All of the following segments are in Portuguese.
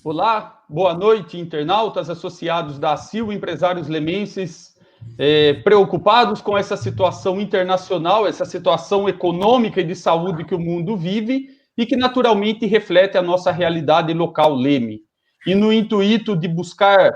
Olá, boa noite, internautas, associados da ACIL, empresários lemenses, preocupados com essa situação internacional, essa situação econômica e de saúde que o mundo vive e que naturalmente reflete a nossa realidade local Leme. E no intuito de buscar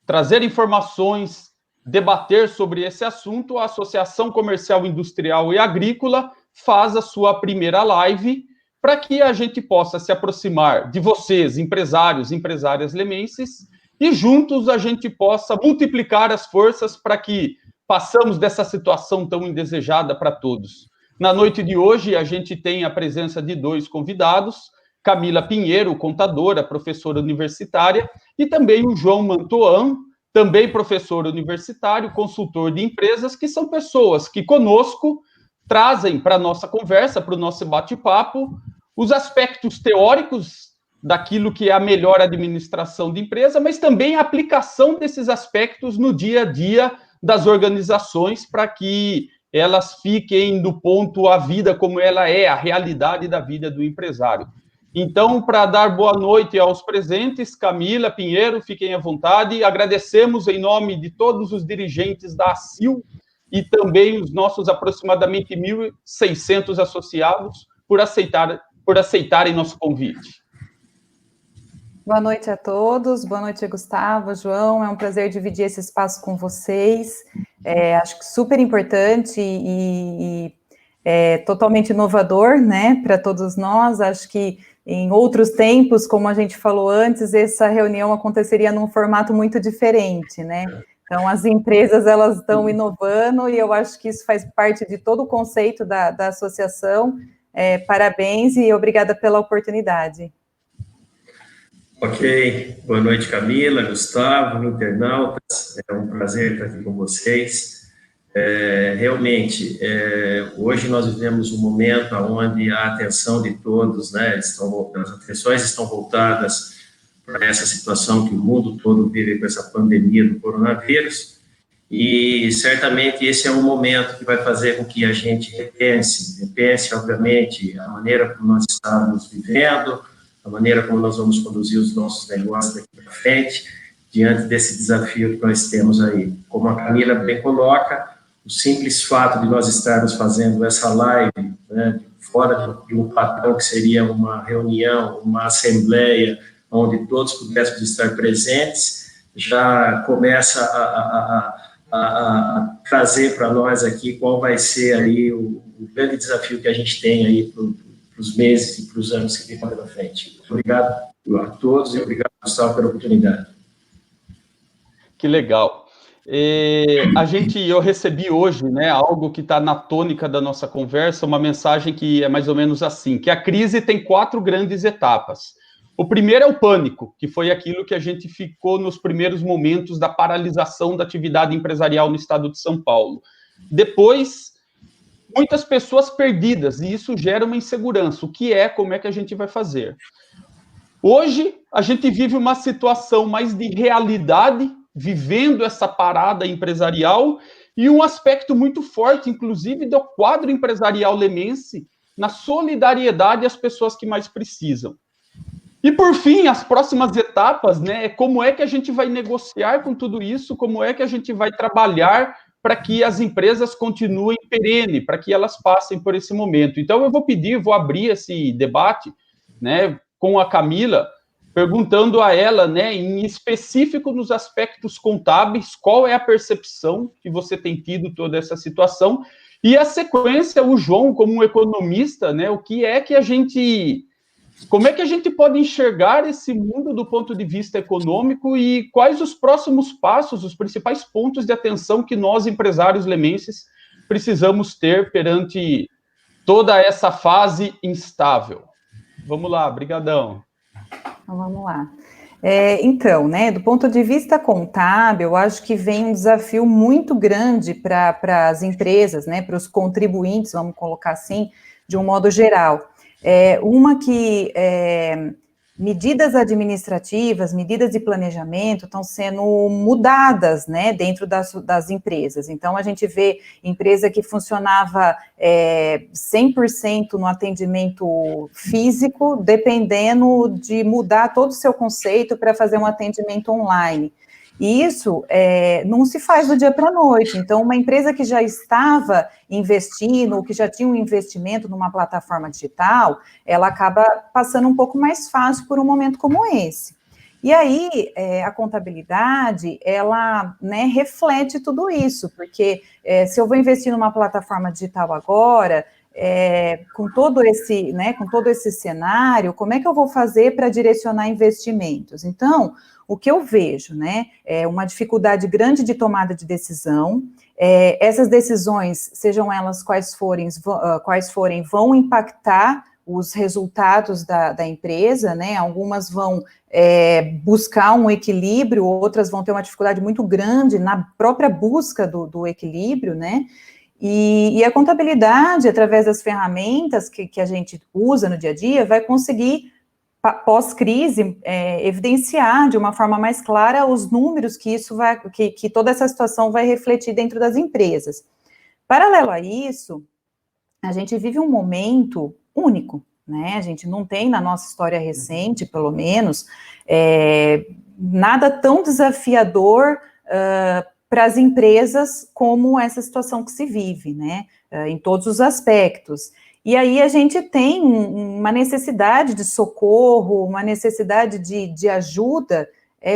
trazer informações, debater sobre esse assunto, a Associação Comercial, Industrial e Agrícola faz a sua primeira live para que a gente possa se aproximar de vocês, empresários, empresárias lemenses, e juntos a gente possa multiplicar as forças para que passamos dessa situação tão indesejada para todos. Na noite de hoje, a gente tem a presença de dois convidados, Camila Pinheiro, contadora, professora universitária, e também o João Mantoan, também professor universitário, consultor de empresas, que são pessoas que conosco trazem para a nossa conversa, para o nosso bate-papo, os aspectos teóricos daquilo que é a melhor administração de empresa, mas também a aplicação desses aspectos no dia a dia das organizações para que elas fiquem no ponto a vida como ela é, a realidade da vida do empresário. Então, para dar boa noite aos presentes, Camila Pinheiro, fiquem à vontade. Agradecemos em nome de todos os dirigentes da ACIL e também os nossos aproximadamente 1.600 associados por aceitarem nosso convite. Boa noite a todos, boa noite, Gustavo, João, é um prazer dividir esse espaço com vocês, acho que super importante e totalmente inovador, né, para todos nós. Acho que em outros tempos, como a gente falou antes, essa reunião aconteceria num formato muito diferente, né. Então, as empresas, elas estão inovando e eu acho que isso faz parte de todo o conceito da associação. Parabéns e obrigada pela oportunidade. Ok, boa noite, Camila, Gustavo, internautas, é um prazer estar aqui com vocês. Realmente, hoje nós vivemos um momento onde a atenção de todos, né, as atenções estão voltadas para essa situação que o mundo todo vive com essa pandemia do coronavírus, e certamente esse é um momento que vai fazer com que a gente repense, obviamente, a maneira como nós estamos vivendo, a maneira como nós vamos conduzir os nossos negócios daqui para frente, diante desse desafio que nós temos aí. Como a Camila bem coloca, o simples fato de nós estarmos fazendo essa live, né, fora de um padrão que seria uma reunião, uma assembleia, onde todos pudéssemos estar presentes, já começa a trazer para nós aqui qual vai ser aí o grande desafio que a gente tem aí para os meses e para os anos que ficam pela frente. Obrigado a todos e obrigado, Gustavo, pela oportunidade. Que legal. Eu recebi hoje, né, algo que está na tônica da nossa conversa, uma mensagem que é mais ou menos assim, que a crise tem 4 grandes etapas. O primeiro é o pânico, que foi aquilo que a gente ficou nos primeiros momentos da paralisação da atividade empresarial no estado de São Paulo. Depois, muitas pessoas perdidas, e isso gera uma insegurança. Como é que a gente vai fazer? Hoje, a gente vive uma situação mais de realidade, vivendo essa parada empresarial, e um aspecto muito forte, inclusive, do quadro empresarial lemense, na solidariedade às pessoas que mais precisam. E, por fim, as próximas etapas, né, como é que a gente vai negociar com tudo isso, como é que a gente vai trabalhar para que as empresas continuem perene, para que elas passem por esse momento. Então, eu vou abrir esse debate, né, com a Camila, perguntando a ela, né, em específico nos aspectos contábeis, qual é a percepção que você tem tido toda essa situação, e a sequência, o João, como um economista, né, como é que a gente pode enxergar esse mundo do ponto de vista econômico e quais os próximos passos, os principais pontos de atenção que nós, empresários lemenses, precisamos ter perante toda essa fase instável? Vamos lá, brigadão. Então, vamos lá. Então, né, do ponto de vista contábil, eu acho que vem um desafio muito grande para as empresas, né, para os contribuintes, vamos colocar assim, de um modo geral. Uma que medidas administrativas, medidas de planejamento estão sendo mudadas, né, dentro das empresas. Então, a gente vê empresa que funcionava 100% no atendimento físico, dependendo de mudar todo o seu conceito para fazer um atendimento online. E isso não se faz do dia para a noite. Então, uma empresa que já estava investindo, ou que já tinha um investimento numa plataforma digital, ela acaba passando um pouco mais fácil por um momento como esse. E aí, a contabilidade, ela, né, reflete tudo isso, porque se eu vou investir numa plataforma digital agora, com todo esse cenário, como é que eu vou fazer para direcionar investimentos? Então, o que eu vejo, né, é uma dificuldade grande de tomada de decisão. Essas decisões, sejam elas quais forem, vão impactar os resultados da empresa, né? Algumas vão buscar um equilíbrio, outras vão ter uma dificuldade muito grande na própria busca do equilíbrio, né? E a contabilidade, através das ferramentas que a gente usa no dia a dia, vai conseguir, pós-crise, evidenciar de uma forma mais clara os números que toda essa situação vai refletir dentro das empresas. Paralelo a isso, a gente vive um momento único, né? A gente não tem, na nossa história recente, pelo menos, nada tão desafiador para as empresas como essa situação que se vive, né? Em todos os aspectos. E aí a gente tem uma necessidade de socorro, uma necessidade de ajuda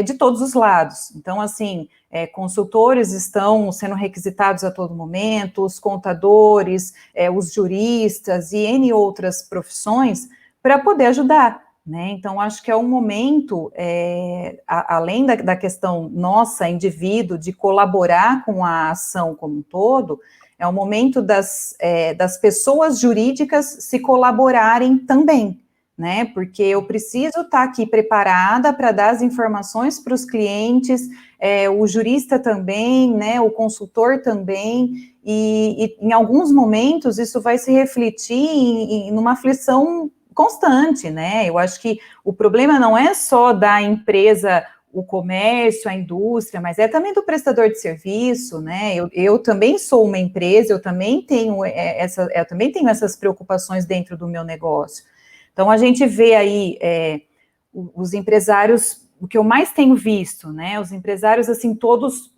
de todos os lados. Então, assim, consultores estão sendo requisitados a todo momento, os contadores, os juristas e N outras profissões para poder ajudar, né? Então, acho que é um momento, além da questão nossa, indivíduo, de colaborar com a ação como um todo, é o momento das pessoas jurídicas se colaborarem também, né? Porque eu preciso estar aqui preparada para dar as informações para os clientes, o jurista também, né? O consultor também, e em alguns momentos isso vai se refletir em uma aflição constante, né? Eu acho que o problema não é só da empresa, o comércio, a indústria, mas é também do prestador de serviço, né? Eu também sou uma empresa, eu também tenho essas preocupações dentro do meu negócio. Então, a gente vê aí os empresários, o que eu mais tenho visto, né? Os empresários, assim, todos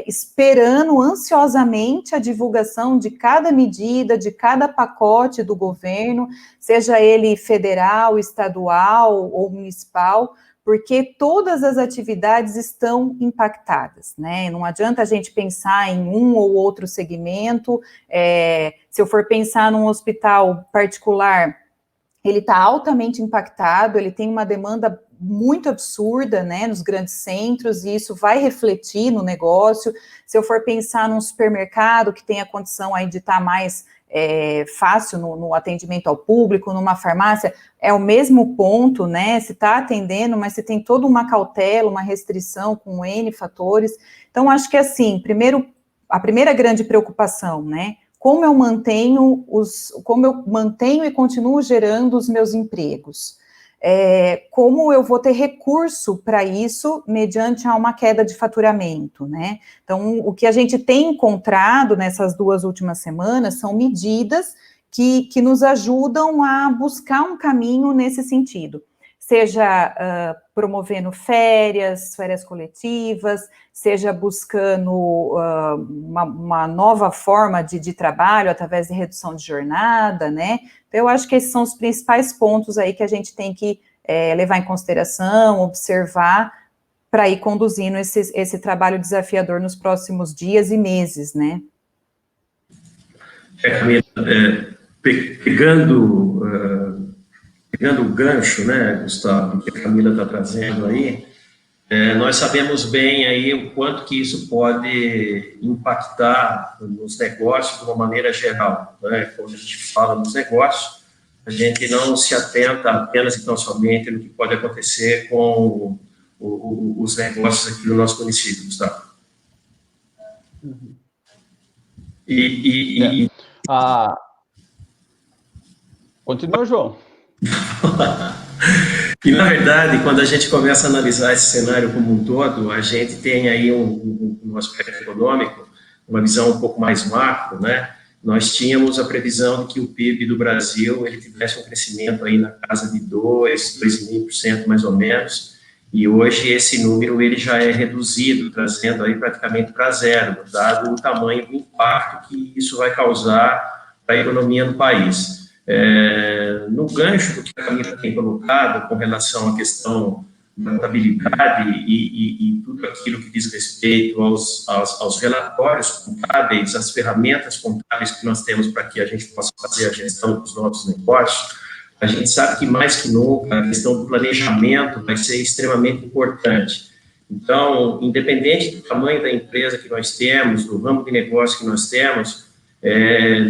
esperando ansiosamente a divulgação de cada medida, de cada pacote do governo, seja ele federal, estadual ou municipal, porque todas as atividades estão impactadas, né? Não adianta a gente pensar em um ou outro segmento. Se eu for pensar num hospital particular, ele está altamente impactado, ele tem uma demanda muito absurda, né, nos grandes centros, e isso vai refletir no negócio. Se eu for pensar num supermercado que tem a condição aí de estar mais fácil no atendimento ao público, numa farmácia, é o mesmo ponto, né, se está atendendo, mas se tem toda uma cautela, uma restrição com N fatores. Então, acho que, assim, a primeira grande preocupação, né, como eu mantenho e continuo gerando os meus empregos? Como eu vou ter recurso para isso mediante uma queda de faturamento, né? Então, o que a gente tem encontrado nessas 2 últimas semanas são medidas que nos ajudam a buscar um caminho nesse sentido, seja promovendo férias coletivas, seja buscando uma nova forma de trabalho através de redução de jornada, né? Então, eu acho que esses são os principais pontos aí que a gente tem que levar em consideração, observar, para ir conduzindo esse trabalho desafiador nos próximos dias e meses, né? Camila, pegando o gancho, né, Gustavo, que a Camila está trazendo aí, nós sabemos bem aí o quanto que isso pode impactar nos negócios de uma maneira geral, né? Quando a gente fala nos negócios, a gente não se atenta apenas e tão somente no que pode acontecer com os negócios aqui no nosso município, Gustavo. Continua, João. E, na verdade, quando a gente começa a analisar esse cenário como um todo, a gente tem aí um aspecto econômico, uma visão um pouco mais macro, né? Nós tínhamos a previsão de que o PIB do Brasil ele tivesse um crescimento aí na casa de 2,5% mais ou menos, e hoje esse número ele já é reduzido, trazendo aí praticamente para zero, dado o tamanho do impacto que isso vai causar para a economia do país. No gancho do que a Camila tem colocado com relação à questão da contabilidade e tudo aquilo que diz respeito aos relatórios contábeis, às ferramentas contábeis que nós temos para que a gente possa fazer a gestão dos nossos negócios, a gente sabe que mais que nunca a questão do planejamento vai ser extremamente importante. Então, independente do tamanho da empresa que nós temos, do ramo de negócio que nós temos,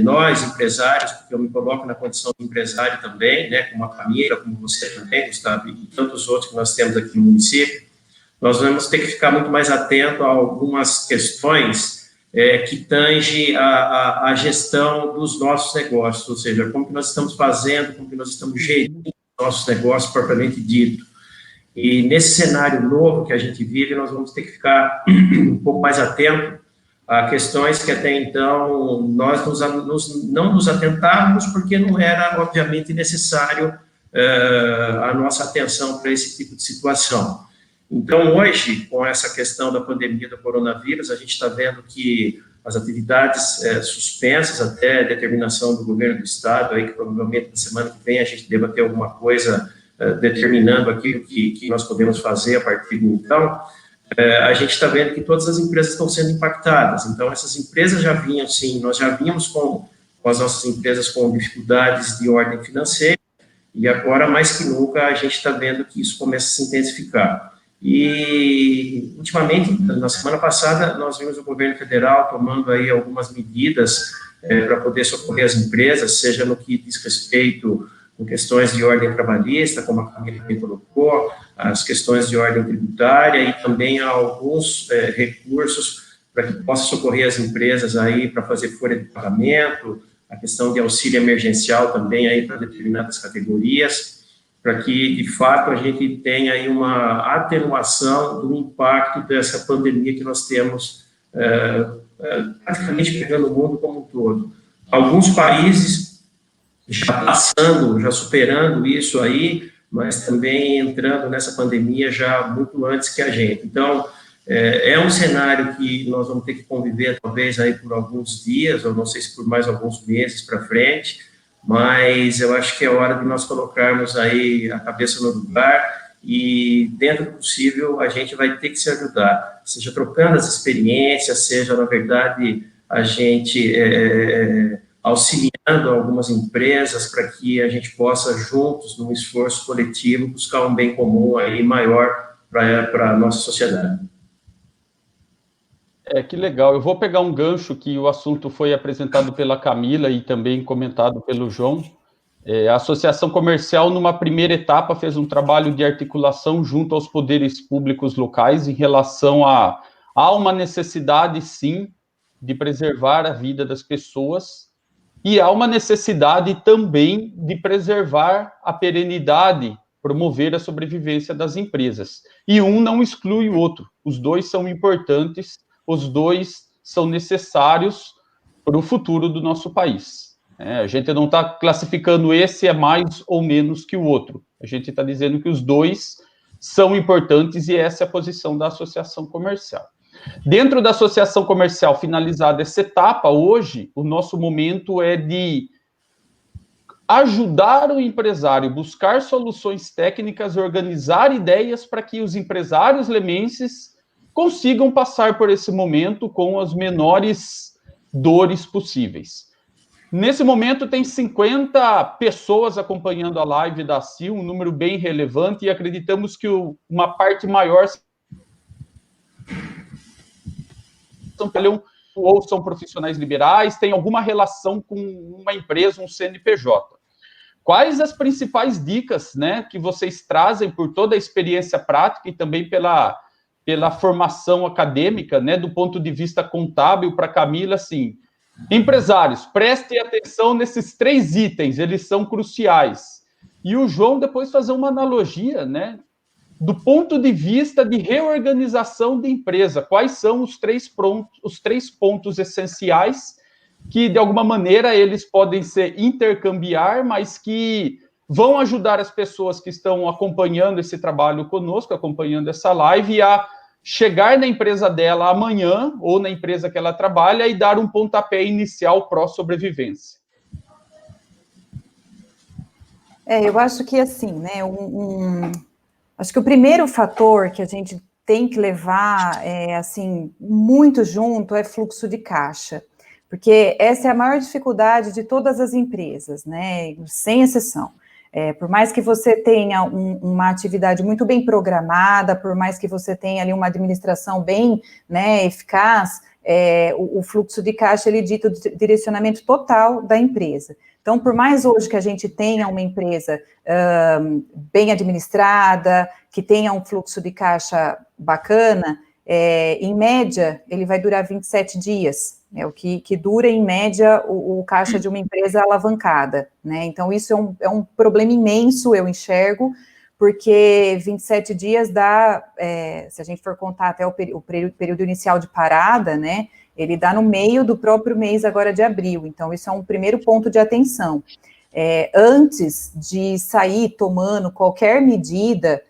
nós, empresários, porque eu me coloco na condição de empresário também, né, como a Camila, como você também, Gustavo, e tantos outros que nós temos aqui no município, nós vamos ter que ficar muito mais atento a algumas questões que tangem a gestão dos nossos negócios, ou seja, como que nós estamos fazendo, como que nós estamos gerindo nossos negócios propriamente dito. E nesse cenário novo que a gente vive, nós vamos ter que ficar um pouco mais atento a questões que até então nós não nos atentávamos, porque não era, obviamente, necessário a nossa atenção para esse tipo de situação. Então, hoje, com essa questão da pandemia do coronavírus, a gente está vendo que as atividades suspensas até determinação do governo do Estado, aí que provavelmente na semana que vem a gente deva ter alguma coisa determinando aquilo que nós podemos fazer a partir de então, a gente está vendo que todas as empresas estão sendo impactadas. Então, essas empresas já vinham, sim, nós já vínhamos com as nossas empresas com dificuldades de ordem financeira, e agora, mais que nunca, a gente está vendo que isso começa a se intensificar. E, ultimamente, na semana passada, nós vimos o governo federal tomando aí algumas medidas para poder socorrer as empresas, seja no que diz respeito a questões de ordem trabalhista, como a Camila bem colocou, as questões de ordem tributária e também alguns recursos para que possa socorrer as empresas aí para fazer folha de pagamento, a questão de auxílio emergencial também aí para determinadas categorias, para que, de fato, a gente tenha aí uma atenuação do impacto dessa pandemia que nós temos praticamente pegando o mundo como um todo. Alguns países já passando, já superando isso aí, mas também entrando nessa pandemia já muito antes que a gente. Então, é um cenário que nós vamos ter que conviver talvez aí por alguns dias, ou não sei se por mais alguns meses para frente, mas eu acho que é hora de nós colocarmos aí a cabeça no lugar e, dentro do possível, a gente vai ter que se ajudar, seja trocando as experiências, seja, na verdade, a gente auxiliando algumas empresas para que a gente possa, juntos, num esforço coletivo, buscar um bem comum aí maior para a nossa sociedade. Que legal. Eu vou pegar um gancho que o assunto foi apresentado pela Camila e também comentado pelo João. A Associação Comercial, numa primeira etapa, fez um trabalho de articulação junto aos poderes públicos locais em relação a uma necessidade, sim, de preservar a vida das pessoas e há uma necessidade também de preservar a perenidade, promover a sobrevivência das empresas. E um não exclui o outro. Os dois são importantes, os dois são necessários para o futuro do nosso país. A gente não está classificando esse é mais ou menos que o outro. A gente está dizendo que os dois são importantes e essa é a posição da Associação Comercial. Dentro da Associação Comercial, finalizada essa etapa, hoje, o nosso momento é de ajudar o empresário, buscar soluções técnicas, organizar ideias para que os empresários lemenses consigam passar por esse momento com as menores dores possíveis. Nesse momento, tem 50 pessoas acompanhando a live da CIL, um número bem relevante, e acreditamos que uma parte maior ou são profissionais liberais, têm alguma relação com uma empresa, um CNPJ. Quais as principais dicas, né, que vocês trazem por toda a experiência prática e também pela formação acadêmica, né, do ponto de vista contábil, para Camila, assim, empresários, prestem atenção nesses 3 itens, eles são cruciais. e o João depois fazer uma analogia, né, do ponto de vista de reorganização de empresa. Quais são os três pontos essenciais que, de alguma maneira, eles podem se intercambiar, mas que vão ajudar as pessoas que estão acompanhando esse trabalho conosco, acompanhando essa live, a chegar na empresa dela amanhã, ou na empresa que ela trabalha, e dar um pontapé inicial pró-sobrevivência. Eu acho que, assim, né, acho que o primeiro fator que a gente tem que levar, assim, muito junto é fluxo de caixa, porque essa é a maior dificuldade de todas as empresas, né, sem exceção. Por mais que você tenha uma atividade muito bem programada, por mais que você tenha ali uma administração bem, né, eficaz, o fluxo de caixa, ele dita o direcionamento total da empresa. Então, por mais hoje que a gente tenha uma empresa bem administrada, que tenha um fluxo de caixa bacana, em média, ele vai durar 27 dias. É o que dura, em média, o caixa de uma empresa alavancada, né? Então, isso é um problema imenso, eu enxergo, porque 27 dias dá, se a gente for contar até o período inicial de parada, né, ele dá no meio do próprio mês agora de abril. Então, isso é um primeiro ponto de atenção. Antes de sair tomando qualquer medida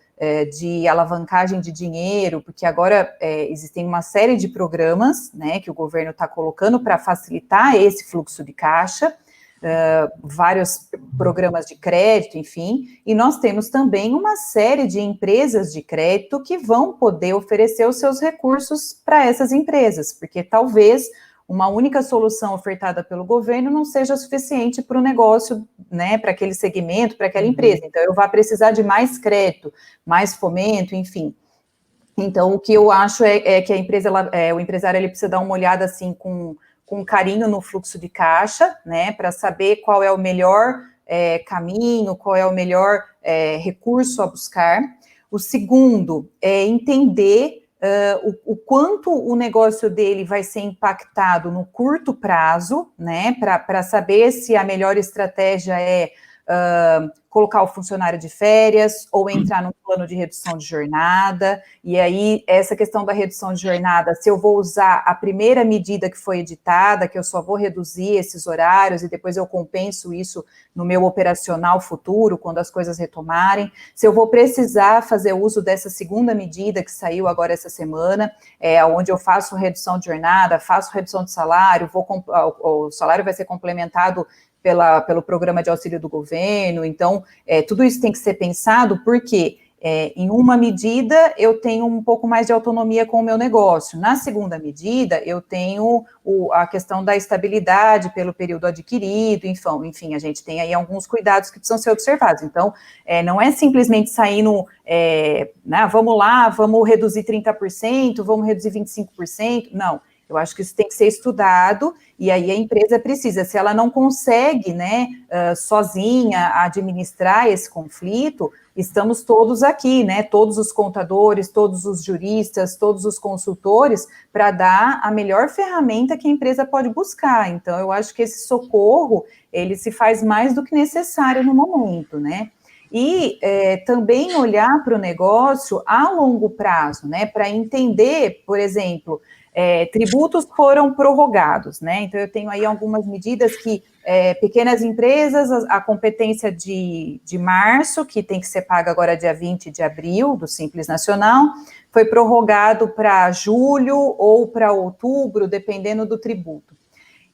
de alavancagem de dinheiro, porque agora existem uma série de programas, né, que o governo está colocando para facilitar esse fluxo de caixa, vários programas de crédito, enfim, e nós temos também uma série de empresas de crédito que vão poder oferecer os seus recursos para essas empresas, porque talvez uma única solução ofertada pelo governo não seja suficiente para o negócio, né, para aquele segmento, para aquela empresa. Então, eu vou precisar de mais crédito, mais fomento, enfim. Então, o que eu acho é que a empresa, o empresário, ele precisa dar uma olhada, assim, com carinho no fluxo de caixa, né, para saber qual é o melhor caminho, qual é o melhor recurso a buscar. O segundo é entender o quanto o negócio dele vai ser impactado no curto prazo, né, para saber se a melhor estratégia é colocar o funcionário de férias ou entrar num plano de redução de jornada. E aí, essa questão da redução de jornada, se eu vou usar a primeira medida que foi editada, que eu só vou reduzir esses horários e depois eu compenso isso no meu operacional futuro, quando as coisas retomarem, se eu vou precisar fazer uso dessa segunda medida que saiu agora essa semana, onde eu faço redução de jornada, faço redução de salário, o salário vai ser complementado pelo programa de auxílio do governo. Então, tudo isso tem que ser pensado, porque em uma medida eu tenho um pouco mais de autonomia com o meu negócio. Na segunda medida, eu tenho a questão da estabilidade pelo período adquirido, enfim, a gente tem aí alguns cuidados que precisam ser observados. Então, não é simplesmente saindo, vamos lá, vamos reduzir 30%, vamos reduzir 25%, não. Eu acho que isso tem que ser estudado, e aí a empresa precisa, se ela não consegue, né, sozinha administrar esse conflito, estamos todos aqui, né, todos os contadores, todos os juristas, todos os consultores, para dar a melhor ferramenta que a empresa pode buscar. Então, eu acho que esse socorro, ele se faz mais do que necessário no momento, né. E também olhar para o negócio a longo prazo, né, para entender, por exemplo, tributos foram prorrogados, né? Então, eu tenho aí algumas medidas que pequenas empresas, a competência de março, que tem que ser paga agora dia 20 de abril, do Simples Nacional, foi prorrogado para julho ou para outubro, dependendo do tributo.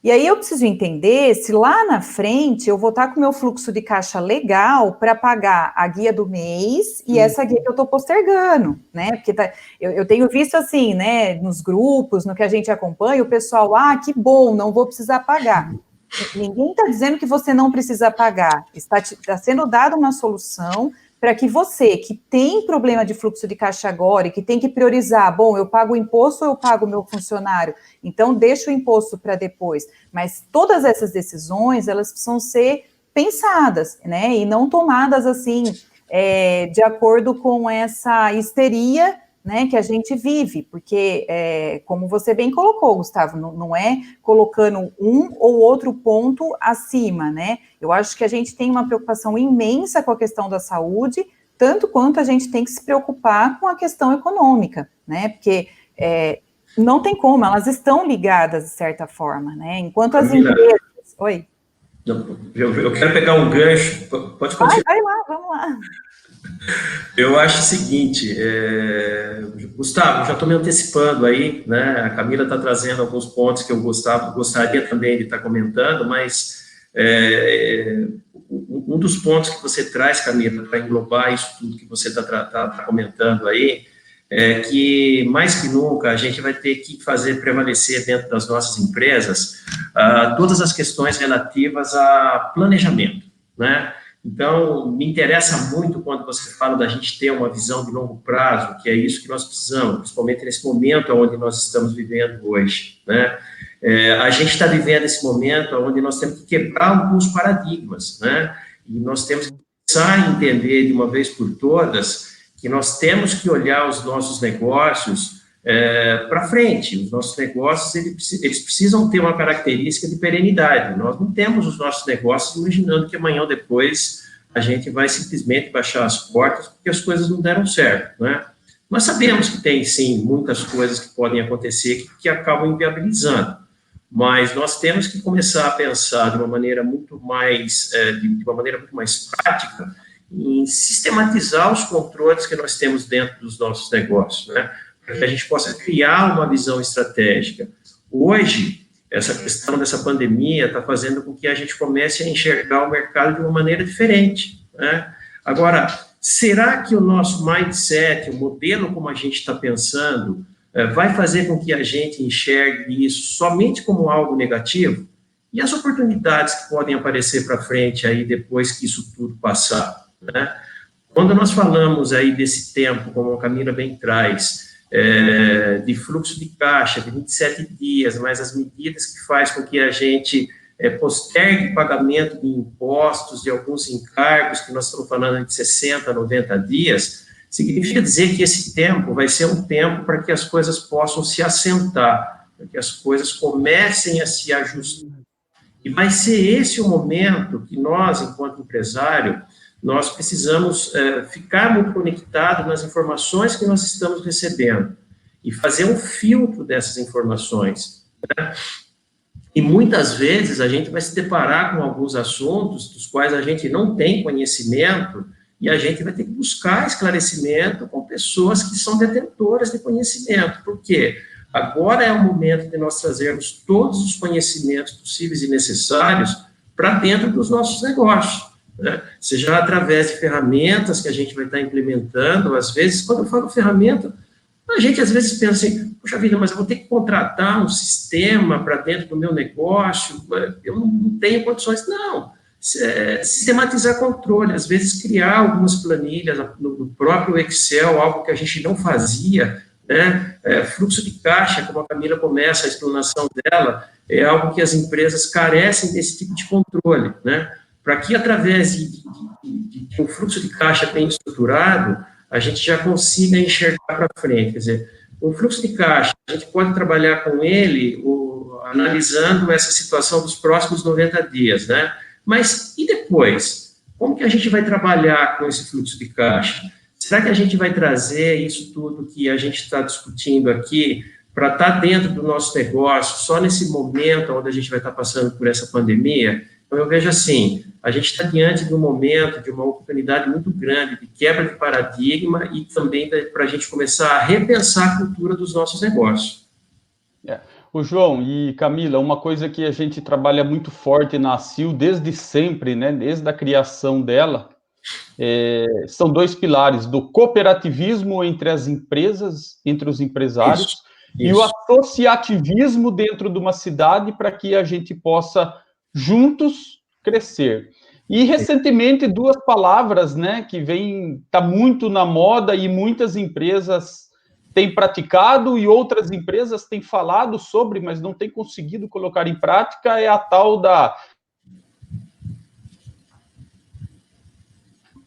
E aí eu preciso entender se lá na frente eu vou estar com o meu fluxo de caixa legal para pagar a guia do mês e essa guia que eu estou postergando, né? Porque eu tenho visto assim, né, nos grupos, no que a gente acompanha, o pessoal, que bom, não vou precisar pagar. Ninguém está dizendo que você não precisa pagar, está sendo dada uma solução para que você, que tem problema de fluxo de caixa agora e que tem que priorizar, bom, eu pago o imposto ou eu pago o meu funcionário? Então, deixa o imposto para depois. Mas todas essas decisões, elas precisam ser pensadas, né? E não tomadas, assim, de acordo com essa histeria né, que a gente vive, porque, como você bem colocou, Gustavo, não é colocando um ou outro ponto acima, né? Eu acho que a gente tem uma preocupação imensa com a questão da saúde, tanto quanto a gente tem que se preocupar com a questão econômica, né? Porque não tem como, elas estão ligadas de certa forma, né? Enquanto as empresas... Oi? Eu quero pegar um gancho, pode continuar. Vai lá, vamos lá. Eu acho o seguinte, Gustavo, já estou me antecipando aí, né? A Camila está trazendo alguns pontos que eu gostaria também de estar comentando, mas um dos pontos que você traz, Camila, para englobar isso tudo que você está comentando aí, é que, mais que nunca, a gente vai ter que fazer prevalecer dentro das nossas empresas todas as questões relativas a planejamento, né? Então, me interessa muito quando você fala da gente ter uma visão de longo prazo, que é isso que nós precisamos, principalmente nesse momento onde nós estamos vivendo hoje, né? A gente está vivendo esse momento onde nós temos que quebrar alguns paradigmas, né? E nós temos que começar a entender de uma vez por todas que nós temos que olhar os nossos negócios para frente. Os nossos negócios, eles precisam ter uma característica de perenidade. Nós não temos os nossos negócios imaginando que amanhã ou depois a gente vai simplesmente baixar as portas porque as coisas não deram certo, né? Nós sabemos que tem, sim, muitas coisas que podem acontecer que acabam inviabilizando, mas nós temos que começar a pensar de uma maneira muito mais, prática em sistematizar os controles que nós temos dentro dos nossos negócios, né? Para que a gente possa criar uma visão estratégica. Hoje, essa questão dessa pandemia está fazendo com que a gente comece a enxergar o mercado de uma maneira diferente, né? Agora, será que o nosso mindset, o modelo como a gente está pensando, vai fazer com que a gente enxergue isso somente como algo negativo? E as oportunidades que podem aparecer para frente aí depois que isso tudo passar, né? Quando nós falamos aí desse tempo, como a Camila bem traz, de fluxo de caixa de 27 dias, mas as medidas que faz com que a gente postergue pagamento de impostos, de alguns encargos, que nós estamos falando de 60 a 90 dias, significa dizer que esse tempo vai ser um tempo para que as coisas possam se assentar, para que as coisas comecem a se ajustar. E vai ser esse o momento que nós, enquanto empresário, nós precisamos ficar muito conectados nas informações que nós estamos recebendo e fazer um filtro dessas informações, né? E muitas vezes a gente vai se deparar com alguns assuntos dos quais a gente não tem conhecimento e a gente vai ter que buscar esclarecimento com pessoas que são detentoras de conhecimento. Por quê? Agora é o momento de nós trazermos todos os conhecimentos possíveis e necessários para dentro dos nossos negócios, né? Seja através de ferramentas que a gente vai estar implementando. Às vezes, quando eu falo ferramenta, a gente às vezes pensa assim, poxa vida, mas eu vou ter que contratar um sistema para dentro do meu negócio, eu não tenho condições. Não, sistematizar controle, às vezes criar algumas planilhas no próprio Excel, algo que a gente não fazia, né? Fluxo de caixa, como a Camila começa a explanação dela, é algo que as empresas carecem desse tipo de controle, né? Para que, através de um fluxo de caixa bem estruturado, a gente já consiga enxergar para frente. Quer dizer, o fluxo de caixa, a gente pode trabalhar com ele, analisando essa situação dos próximos 90 dias, né? Mas, e depois? Como que a gente vai trabalhar com esse fluxo de caixa? Será que a gente vai trazer isso tudo que a gente está discutindo aqui para estar dentro do nosso negócio, só nesse momento onde a gente vai estar passando por essa pandemia? Então, eu vejo assim, a gente está diante de um momento, de uma oportunidade muito grande de quebra de paradigma e também para a gente começar a repensar a cultura dos nossos negócios. O João e Camila, uma coisa que a gente trabalha muito forte na ACIL desde sempre, né, desde a criação dela, são dois pilares, do cooperativismo entre as empresas, entre os empresários, isso. E o associativismo dentro de uma cidade para que a gente possa juntos crescer. E recentemente duas palavras, né, que tá muito na moda e muitas empresas têm praticado e outras empresas têm falado sobre, mas não têm conseguido colocar em prática, é a tal da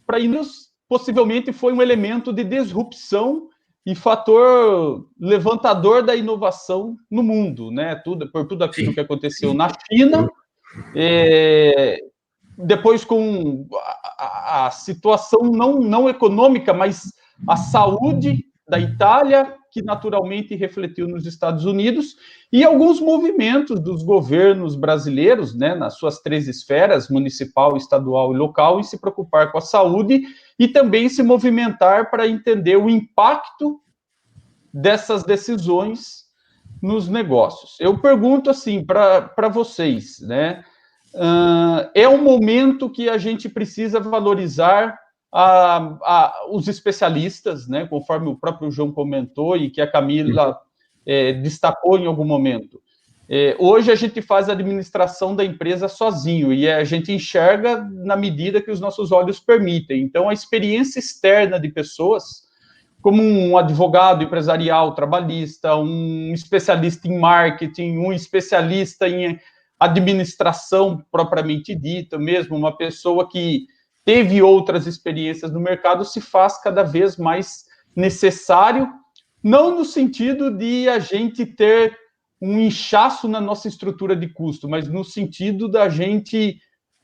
para eles possivelmente foi um elemento de disrupção e fator levantador da inovação no mundo, né? Por tudo aquilo que aconteceu na China, depois com a situação não econômica, mas a saúde da Itália, que naturalmente refletiu nos Estados Unidos, e alguns movimentos dos governos brasileiros, né, nas suas 3 esferas, municipal, estadual e local, em se preocupar com a saúde e também se movimentar para entender o impacto dessas decisões nos negócios. Eu pergunto assim para vocês, né? É um momento que a gente precisa valorizar os especialistas, né, conforme o próprio João comentou e que a Camila destacou em algum momento. Hoje a gente faz a administração da empresa sozinho e a gente enxerga na medida que os nossos olhos permitem. Então, a experiência externa de pessoas, como um advogado empresarial trabalhista, um especialista em marketing, um especialista em administração propriamente dita, mesmo uma pessoa que teve outras experiências no mercado, se faz cada vez mais necessário, não no sentido de a gente ter um inchaço na nossa estrutura de custo, mas no sentido da gente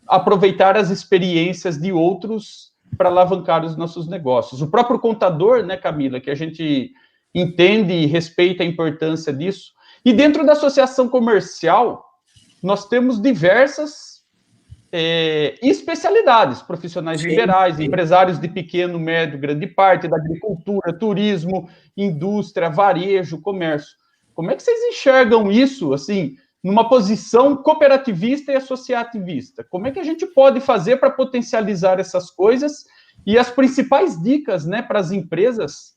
aproveitar as experiências de outros para alavancar os nossos negócios. O próprio contador, né, Camila, que a gente entende e respeita a importância disso. E dentro da associação comercial, nós temos diversas especialidades, profissionais liberais, empresários de pequeno, médio, grande parte, da agricultura, turismo, indústria, varejo, comércio. Como é que vocês enxergam isso, assim, numa posição cooperativista e associativista? Como é que a gente pode fazer para potencializar essas coisas e as principais dicas, né, para as empresas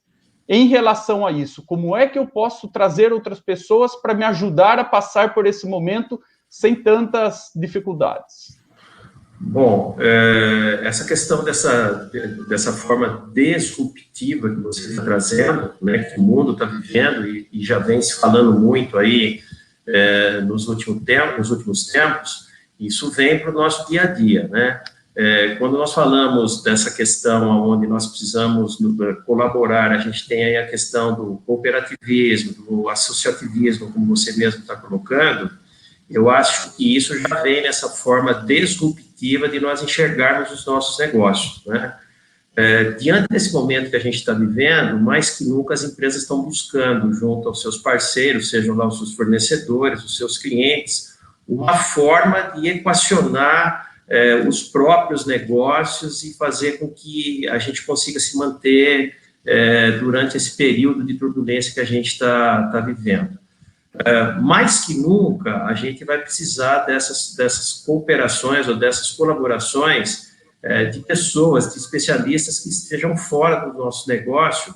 em relação a isso? Como é que eu posso trazer outras pessoas para me ajudar a passar por esse momento sem tantas dificuldades? Bom, essa questão dessa forma disruptiva que você está trazendo, né, que o mundo está vivendo e já vem se falando muito aí nos últimos tempos, isso vem para o nosso dia a dia, né? Quando nós falamos dessa questão onde nós precisamos colaborar, a gente tem aí a questão do cooperativismo, do associativismo, como você mesmo está colocando. Eu acho que isso já vem nessa forma disruptiva de nós enxergarmos os nossos negócios, né? Diante desse momento que a gente está vivendo, mais que nunca as empresas estão buscando, junto aos seus parceiros, sejam lá os seus fornecedores, os seus clientes, uma forma de equacionar os próprios negócios e fazer com que a gente consiga se manter durante esse período de turbulência que a gente está vivendo. Mais que nunca, a gente vai precisar dessas cooperações ou dessas colaborações de pessoas, de especialistas que estejam fora do nosso negócio,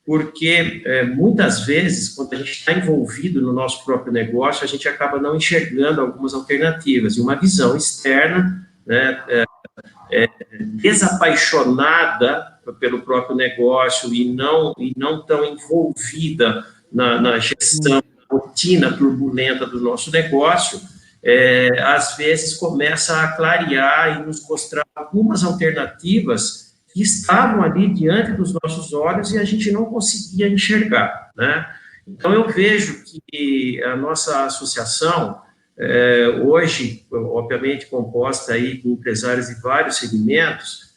porque muitas vezes, quando a gente está envolvido no nosso próprio negócio, a gente acaba não enxergando algumas alternativas, e uma visão externa, né, desapaixonada pelo próprio negócio e não tão envolvida na gestão, rotina turbulenta do nosso negócio, às vezes começa a clarear e nos mostrar algumas alternativas que estavam ali diante dos nossos olhos e a gente não conseguia enxergar, né? Então, eu vejo que a nossa associação, hoje, obviamente, composta aí de empresários de vários segmentos,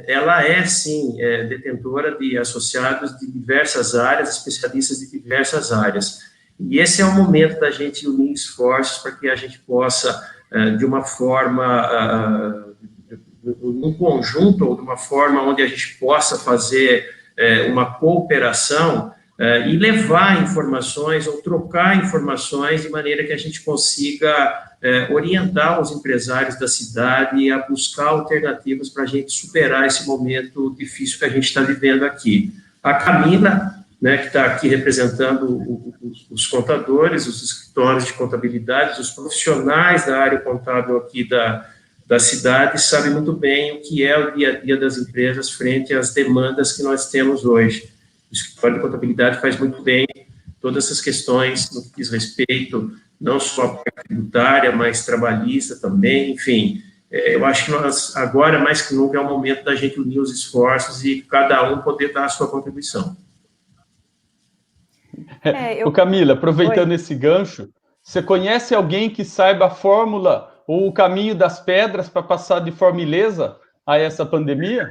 ela é, sim, detentora de associados de diversas áreas, especialistas de diversas áreas. E esse é o momento da gente unir esforços para que a gente possa, de uma forma, num conjunto, ou de uma forma onde a gente possa fazer uma cooperação e levar informações ou trocar informações de maneira que a gente consiga orientar os empresários da cidade a buscar alternativas para a gente superar esse momento difícil que a gente está vivendo aqui. A Camila, né, que está aqui representando os contadores, os escritórios de contabilidade, os profissionais da área contábil aqui da cidade, sabe muito bem o que é o dia a dia das empresas frente às demandas que nós temos hoje. O escritório de contabilidade faz muito bem todas essas questões no que diz respeito, não só à parte tributária, mas trabalhista também, enfim. Eu acho que nós, agora, mais que nunca, é o momento da gente unir os esforços e cada um poder dar a sua contribuição. Ô Camila, aproveitando Oi. esse gancho, você conhece alguém que saiba a fórmula ou o caminho das pedras para passar de forma ilesa a essa pandemia?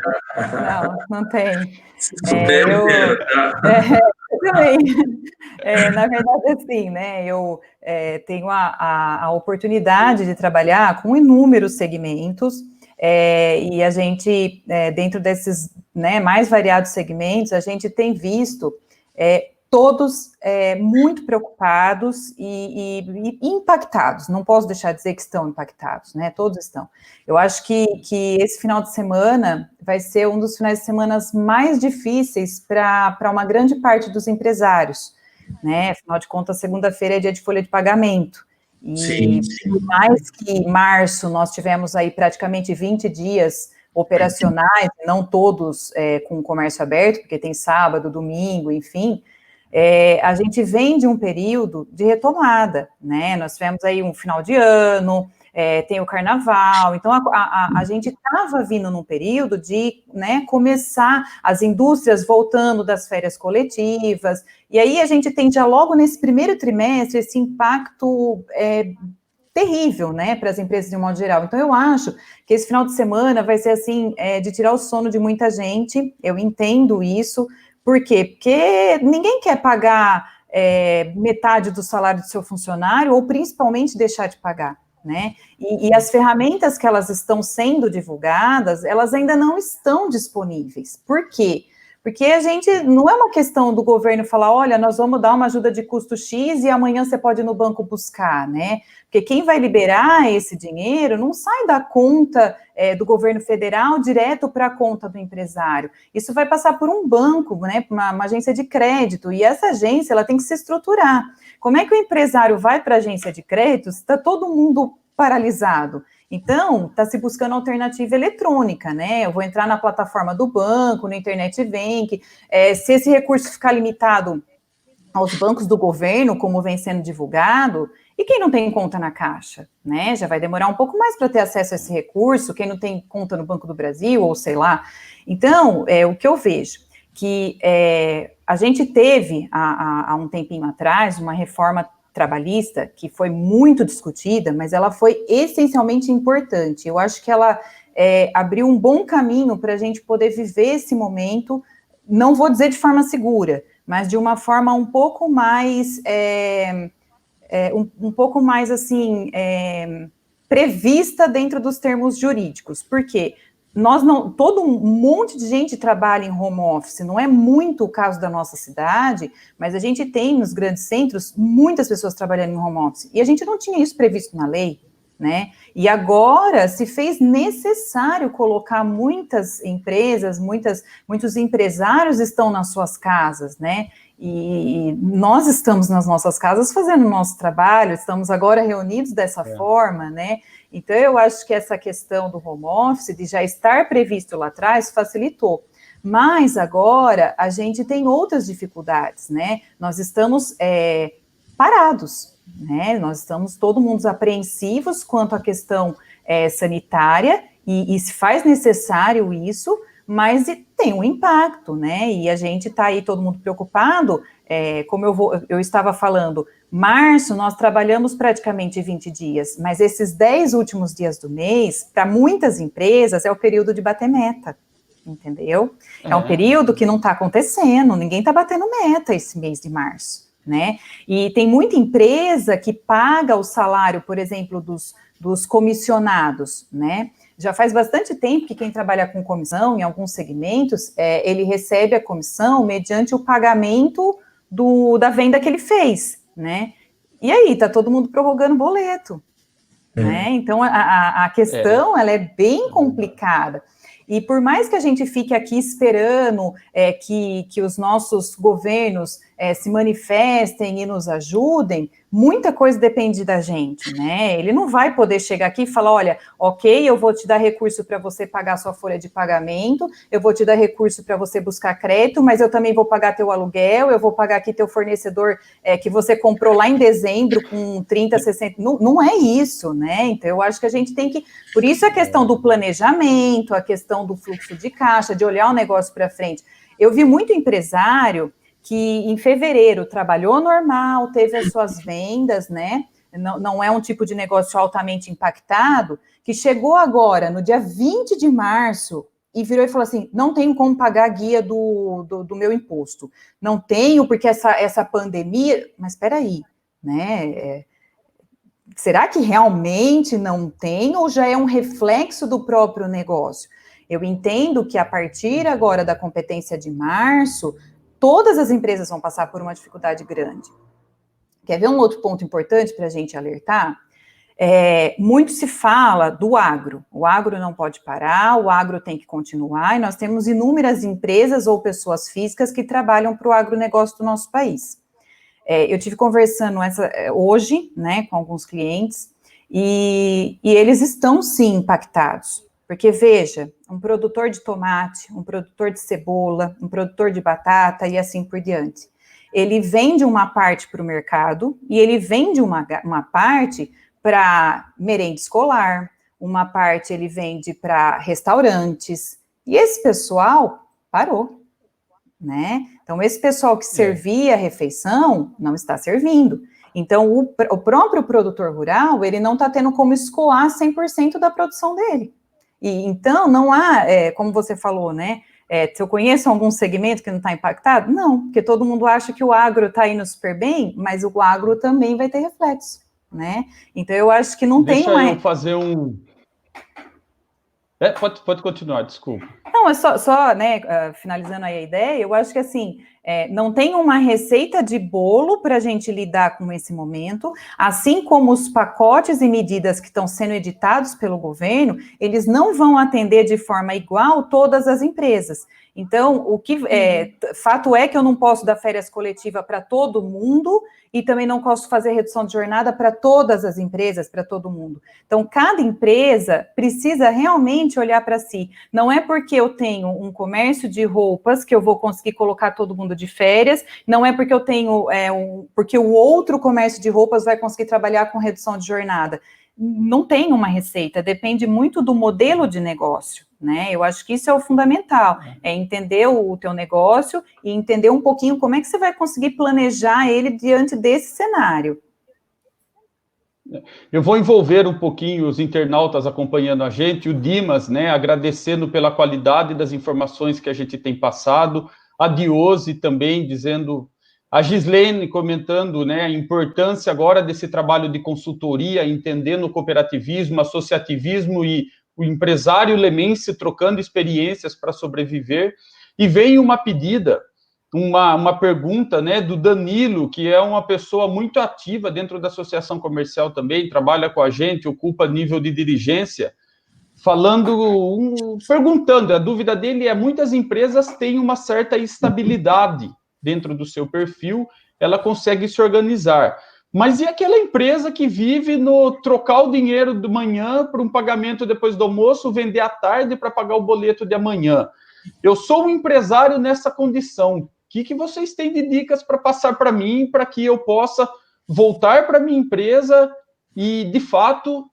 Não tem. Se souber, me dera, tá? Eu também. Na verdade, assim, né, eu tenho a oportunidade de trabalhar com inúmeros segmentos, e a gente, dentro desses, né, mais variados segmentos, a gente tem visto todos muito preocupados e impactados, não posso deixar de dizer que estão impactados, né, todos estão. Eu acho que esse final de semana vai ser um dos finais de semana mais difíceis para uma grande parte dos empresários, né, afinal de contas, segunda-feira é dia de folha de pagamento, e por mais que em março nós tivemos aí praticamente 20 dias operacionais, não todos com o comércio aberto, porque tem sábado, domingo, enfim, a gente vem de um período de retomada, né? Nós tivemos aí um final de ano, tem o carnaval, então a gente estava vindo num período de, né, começar as indústrias voltando das férias coletivas, e aí a gente tem já logo nesse primeiro trimestre esse impacto terrível, né, para as empresas de um modo geral. Então eu acho que esse final de semana vai ser assim, de tirar o sono de muita gente, eu entendo isso. Por quê? Porque ninguém quer pagar metade do salário do seu funcionário, ou principalmente deixar de pagar, né? E as ferramentas que elas estão sendo divulgadas, elas ainda não estão disponíveis. Por quê? Porque a gente, não é uma questão do governo falar, olha, nós vamos dar uma ajuda de custo X e amanhã você pode ir no banco buscar, né? Porque quem vai liberar esse dinheiro não sai da conta do governo federal direto para a conta do empresário. Isso vai passar por um banco, né, uma agência de crédito, e essa agência ela tem que se estruturar. Como é que o empresário vai para a agência de crédito se está todo mundo paralisado? Então, está se buscando alternativa eletrônica, né? Eu vou entrar na plataforma do banco, no Internet Bank, se esse recurso ficar limitado aos bancos do governo, como vem sendo divulgado, e quem não tem conta na Caixa, né? Já vai demorar um pouco mais para ter acesso a esse recurso, quem não tem conta no Banco do Brasil, ou sei lá. Então, o que eu vejo, que a gente teve, há um tempinho atrás, uma reforma trabalhista, que foi muito discutida, mas ela foi essencialmente importante. Eu acho que ela abriu um bom caminho para a gente poder viver esse momento, não vou dizer de forma segura, mas de uma forma um pouco mais, um pouco mais, assim, prevista dentro dos termos jurídicos. Por quê? Todo um monte de gente trabalha em home office, não é muito o caso da nossa cidade, mas a gente tem nos grandes centros muitas pessoas trabalhando em home office, e a gente não tinha isso previsto na lei, né? E agora se fez necessário colocar muitas empresas, muitos empresários estão nas suas casas, né? E nós estamos nas nossas casas fazendo o nosso trabalho, estamos agora reunidos dessa forma, né? Então, eu acho que essa questão do home office, de já estar previsto lá atrás, facilitou. Mas agora, a gente tem outras dificuldades, né? Nós estamos parados, né? Nós estamos, todo mundo, apreensivos quanto à questão sanitária, e se faz necessário isso, mas tem um impacto, né? E a gente está aí, todo mundo preocupado, como eu estava falando, março nós trabalhamos praticamente 20 dias, mas esses 10 últimos dias do mês, para muitas empresas, é o período de bater meta, entendeu? É um período que não está acontecendo, ninguém está batendo meta esse mês de março, né? E tem muita empresa que paga o salário, por exemplo, dos comissionados, né? Já faz bastante tempo que quem trabalha com comissão, em alguns segmentos, ele recebe a comissão mediante o pagamento da venda que ele fez, né? E aí, tá todo mundo prorrogando boleto, né? Então, a questão, ela é bem complicada. E por mais que a gente fique aqui esperando que os nossos governos se manifestem e nos ajudem, muita coisa depende da gente, né? Ele não vai poder chegar aqui e falar, olha, ok, eu vou te dar recurso para você pagar sua folha de pagamento, eu vou te dar recurso para você buscar crédito, mas eu também vou pagar teu aluguel, eu vou pagar aqui teu fornecedor que você comprou lá em dezembro com 30, 60... Não é isso, né? Então, eu acho que a gente tem que... Por isso a questão do planejamento, a questão do fluxo de caixa, de olhar o negócio para frente. Eu vi muito empresário que em fevereiro trabalhou normal, teve as suas vendas, né? Não é um tipo de negócio altamente impactado, que chegou agora, no dia 20 de março, e virou e falou assim, não tenho como pagar a guia do meu imposto. Não tenho, porque essa pandemia... Mas espera aí, né? Será que realmente não tem, ou já é um reflexo do próprio negócio? Eu entendo que a partir agora da competência de março, todas as empresas vão passar por uma dificuldade grande. Quer ver um outro ponto importante para a gente alertar? Muito se fala do agro. O agro não pode parar, o agro tem que continuar, e nós temos inúmeras empresas ou pessoas físicas que trabalham para o agronegócio do nosso país. Eu tive conversando hoje, né, com alguns clientes, e eles estão, sim, impactados. Porque, veja, um produtor de tomate, um produtor de cebola, um produtor de batata e assim por diante. Ele vende uma parte para o mercado e ele vende uma parte para merenda escolar, uma parte ele vende para restaurantes. E esse pessoal parou, né? Então, esse pessoal que servia a refeição não está servindo. Então, o próprio produtor rural, ele não está tendo como escoar 100% da produção dele. E então, não há, como você falou, né? Se eu conheço algum segmento que não está impactado, não, porque todo mundo acha que o agro está indo super bem, mas o agro também vai ter reflexo, né? Então, eu acho que não tem uma... Deixa eu fazer um... pode continuar, desculpa. Não, é só né, finalizando aí a ideia, eu acho que assim, não tem uma receita de bolo para a gente lidar com esse momento, assim como os pacotes e medidas que estão sendo editados pelo governo, eles não vão atender de forma igual todas as empresas. Então, fato é que eu não posso dar férias coletiva para todo mundo e também não posso fazer redução de jornada para todas as empresas, para todo mundo. Então, cada empresa precisa realmente olhar para si. Não é porque eu tenho um comércio de roupas que eu vou conseguir colocar todo mundo de férias, não é porque eu tenho, porque o outro comércio de roupas vai conseguir trabalhar com redução de jornada. Não tem uma receita, depende muito do modelo de negócio, né? Eu acho que isso é o fundamental, é entender o teu negócio e entender um pouquinho como é que você vai conseguir planejar ele diante desse cenário. Eu vou envolver um pouquinho os internautas acompanhando a gente, o Dimas, né, agradecendo pela qualidade das informações que a gente tem passado, a Diose também dizendo, a Gislene comentando, né, a importância agora desse trabalho de consultoria, entendendo o cooperativismo, associativismo e o empresário lemense trocando experiências para sobreviver, e vem uma pedida, uma pergunta, né, do Danilo, que é uma pessoa muito ativa dentro da associação comercial também, trabalha com a gente, ocupa nível de dirigência, perguntando, a dúvida dele é, muitas empresas têm uma certa estabilidade dentro do seu perfil, ela consegue se organizar, mas e aquela empresa que vive no trocar o dinheiro de manhã para um pagamento depois do almoço, vender à tarde para pagar o boleto de amanhã? Eu sou um empresário nessa condição. O que vocês têm de dicas para passar para mim, para que eu possa voltar para a minha empresa e, de fato,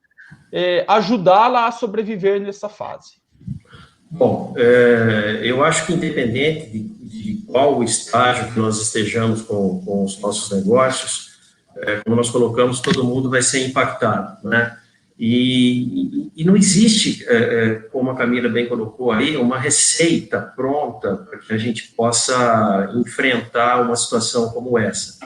ajudá-la a sobreviver nessa fase? Bom, eu acho que independente de qual estágio que nós estejamos com os nossos negócios, como nós colocamos, todo mundo vai ser impactado, né? E não existe, como a Camila bem colocou aí, uma receita pronta para que a gente possa enfrentar uma situação como essa.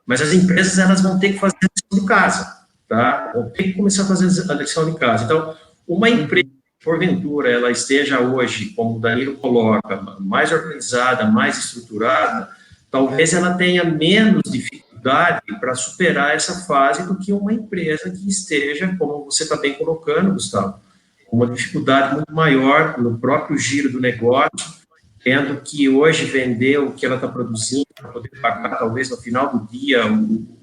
Mas as empresas, elas vão ter que fazer a lição de casa, tá? Vão ter que começar a fazer a lição de casa. Então, uma empresa, porventura, ela esteja hoje, como o Danilo coloca, mais organizada, mais estruturada, talvez ela tenha menos dificuldade para superar essa fase do que uma empresa que esteja, como você está bem colocando, Gustavo, com uma dificuldade muito maior no próprio giro do negócio, tendo que hoje vender o que ela está produzindo para poder pagar, talvez, no final do dia,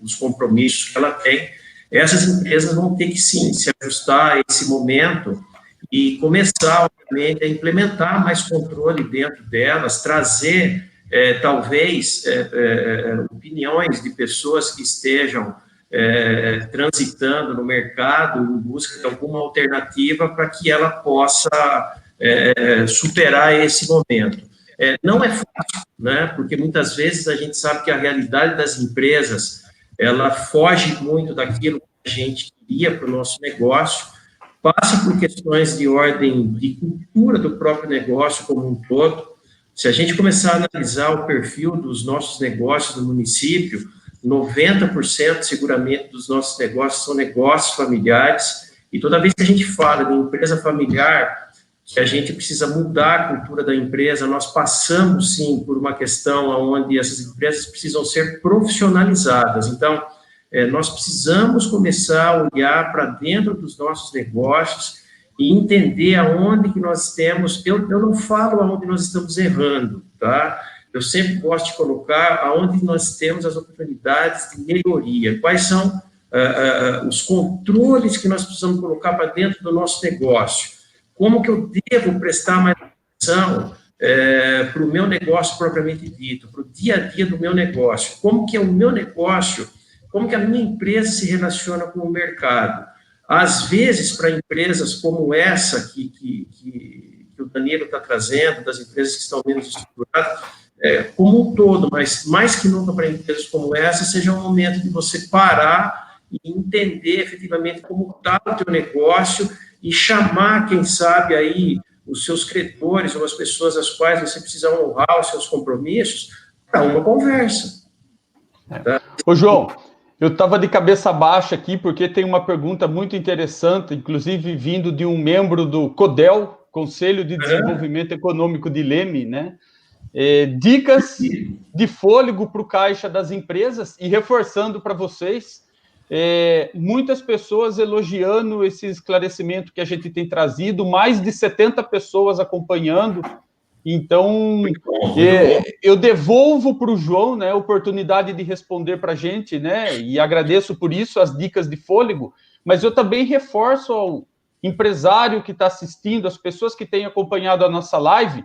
os compromissos que ela tem. Essas empresas vão ter que, sim, se ajustar a esse momento e começar, obviamente, a implementar mais controle dentro delas, trazer talvez opiniões de pessoas que estejam transitando no mercado em busca de alguma alternativa para que ela possa superar esse momento. Não é fácil, né? Porque muitas vezes a gente sabe que a realidade das empresas, ela foge muito daquilo que a gente queria para o nosso negócio, passa por questões de ordem de cultura do próprio negócio como um todo. Se a gente começar a analisar o perfil dos nossos negócios no município, 90% seguramente dos nossos negócios são negócios familiares, e toda vez que a gente fala de empresa familiar, que a gente precisa mudar a cultura da empresa, nós passamos, sim, por uma questão onde essas empresas precisam ser profissionalizadas. Então, nós precisamos começar a olhar para dentro dos nossos negócios e entender aonde que nós temos, eu não falo aonde nós estamos errando, tá? Eu sempre gosto de colocar aonde nós temos as oportunidades de melhoria, quais são os controles que nós precisamos colocar para dentro do nosso negócio, como que eu devo prestar mais atenção para o meu negócio propriamente dito, para o dia a dia do meu negócio, como que é o meu negócio, como que a minha empresa se relaciona com o mercado. Às vezes, para empresas como essa que o Danilo está trazendo, das empresas que estão menos estruturadas, como um todo, mas mais que nunca para empresas como essa, seja um momento de você parar e entender efetivamente como está o teu negócio e chamar, quem sabe, aí os seus credores ou as pessoas às quais você precisa honrar os seus compromissos para uma conversa. Tá? Ô, João, eu estava de cabeça baixa aqui porque tem uma pergunta muito interessante, inclusive vindo de um membro do CODEL, Conselho de Desenvolvimento Econômico de Leme, né? Dicas de fôlego para o caixa das empresas, e reforçando para vocês, muitas pessoas elogiando esse esclarecimento que a gente tem trazido, mais de 70 pessoas acompanhando. Então, eu devolvo para o João, né, a oportunidade de responder para a gente, né, e agradeço por isso as dicas de fôlego, mas eu também reforço ao empresário que está assistindo, as pessoas que têm acompanhado a nossa live,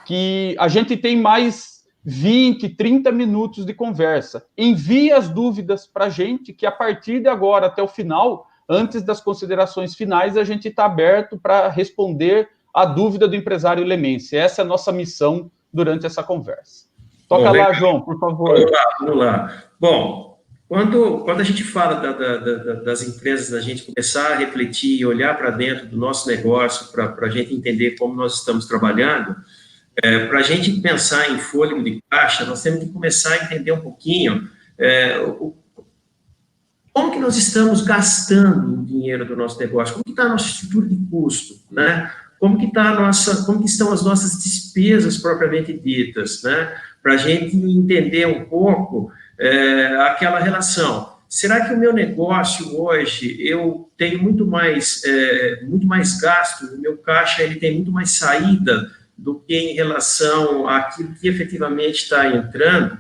que a gente tem mais 20, 30 minutos de conversa. Envie as dúvidas para a gente, que a partir de agora até o final, antes das considerações finais, a gente está aberto para responder a dúvida do empresário lemense. Essa é a nossa missão durante essa conversa. Toca lá, João, por favor. Vamos lá. Bom, quando a gente fala das empresas, da gente começar a refletir e olhar para dentro do nosso negócio, para a gente entender como nós estamos trabalhando, para a gente pensar em fôlego de caixa, nós temos que começar a entender um pouquinho como que nós estamos gastando o dinheiro do nosso negócio, como que está a nossa estrutura de custo, né? Como que estão as nossas despesas propriamente ditas, né? Para a gente entender um pouco aquela relação. Será que o meu negócio hoje, eu tenho muito mais gasto, o meu caixa ele tem muito mais saída do que em relação àquilo que efetivamente está entrando?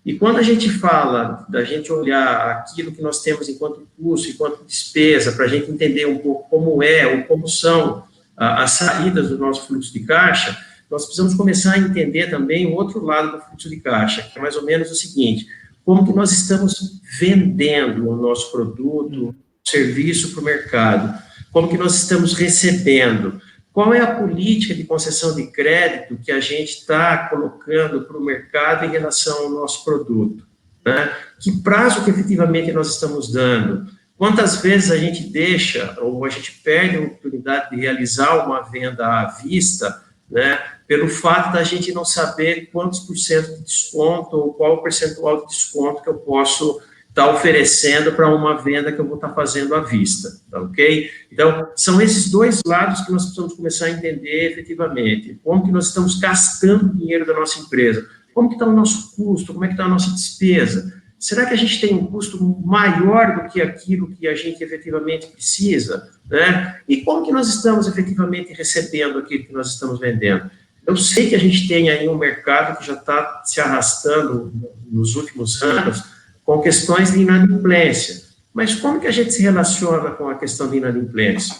E quando a gente fala da gente olhar aquilo que nós temos enquanto custo, enquanto despesa, para a gente entender um pouco como ou como são as saídas do nosso fluxo de caixa, nós precisamos começar a entender também o outro lado do fluxo de caixa, que é mais ou menos o seguinte: como que nós estamos vendendo o nosso produto, serviço para o mercado, como que nós estamos recebendo, qual é a política de concessão de crédito que a gente está colocando para o mercado em relação ao nosso produto, né? Que prazo que efetivamente nós estamos dando? Quantas vezes a gente deixa, ou a gente perde a oportunidade de realizar uma venda à vista, né, pelo fato da gente não saber quantos por cento de desconto, ou qual o percentual de desconto que eu posso estar oferecendo para uma venda que eu vou estar fazendo à vista, tá ok? Então, são esses dois lados que nós precisamos começar a entender efetivamente. Como que nós estamos gastando o dinheiro da nossa empresa? Como que está o nosso custo? Como é que está a nossa despesa? Será que a gente tem um custo maior do que aquilo que a gente efetivamente precisa, né? E como que nós estamos efetivamente recebendo aquilo que nós estamos vendendo? Eu sei que a gente tem aí um mercado que já está se arrastando nos últimos anos com questões de inadimplência, mas como que a gente se relaciona com a questão de inadimplência?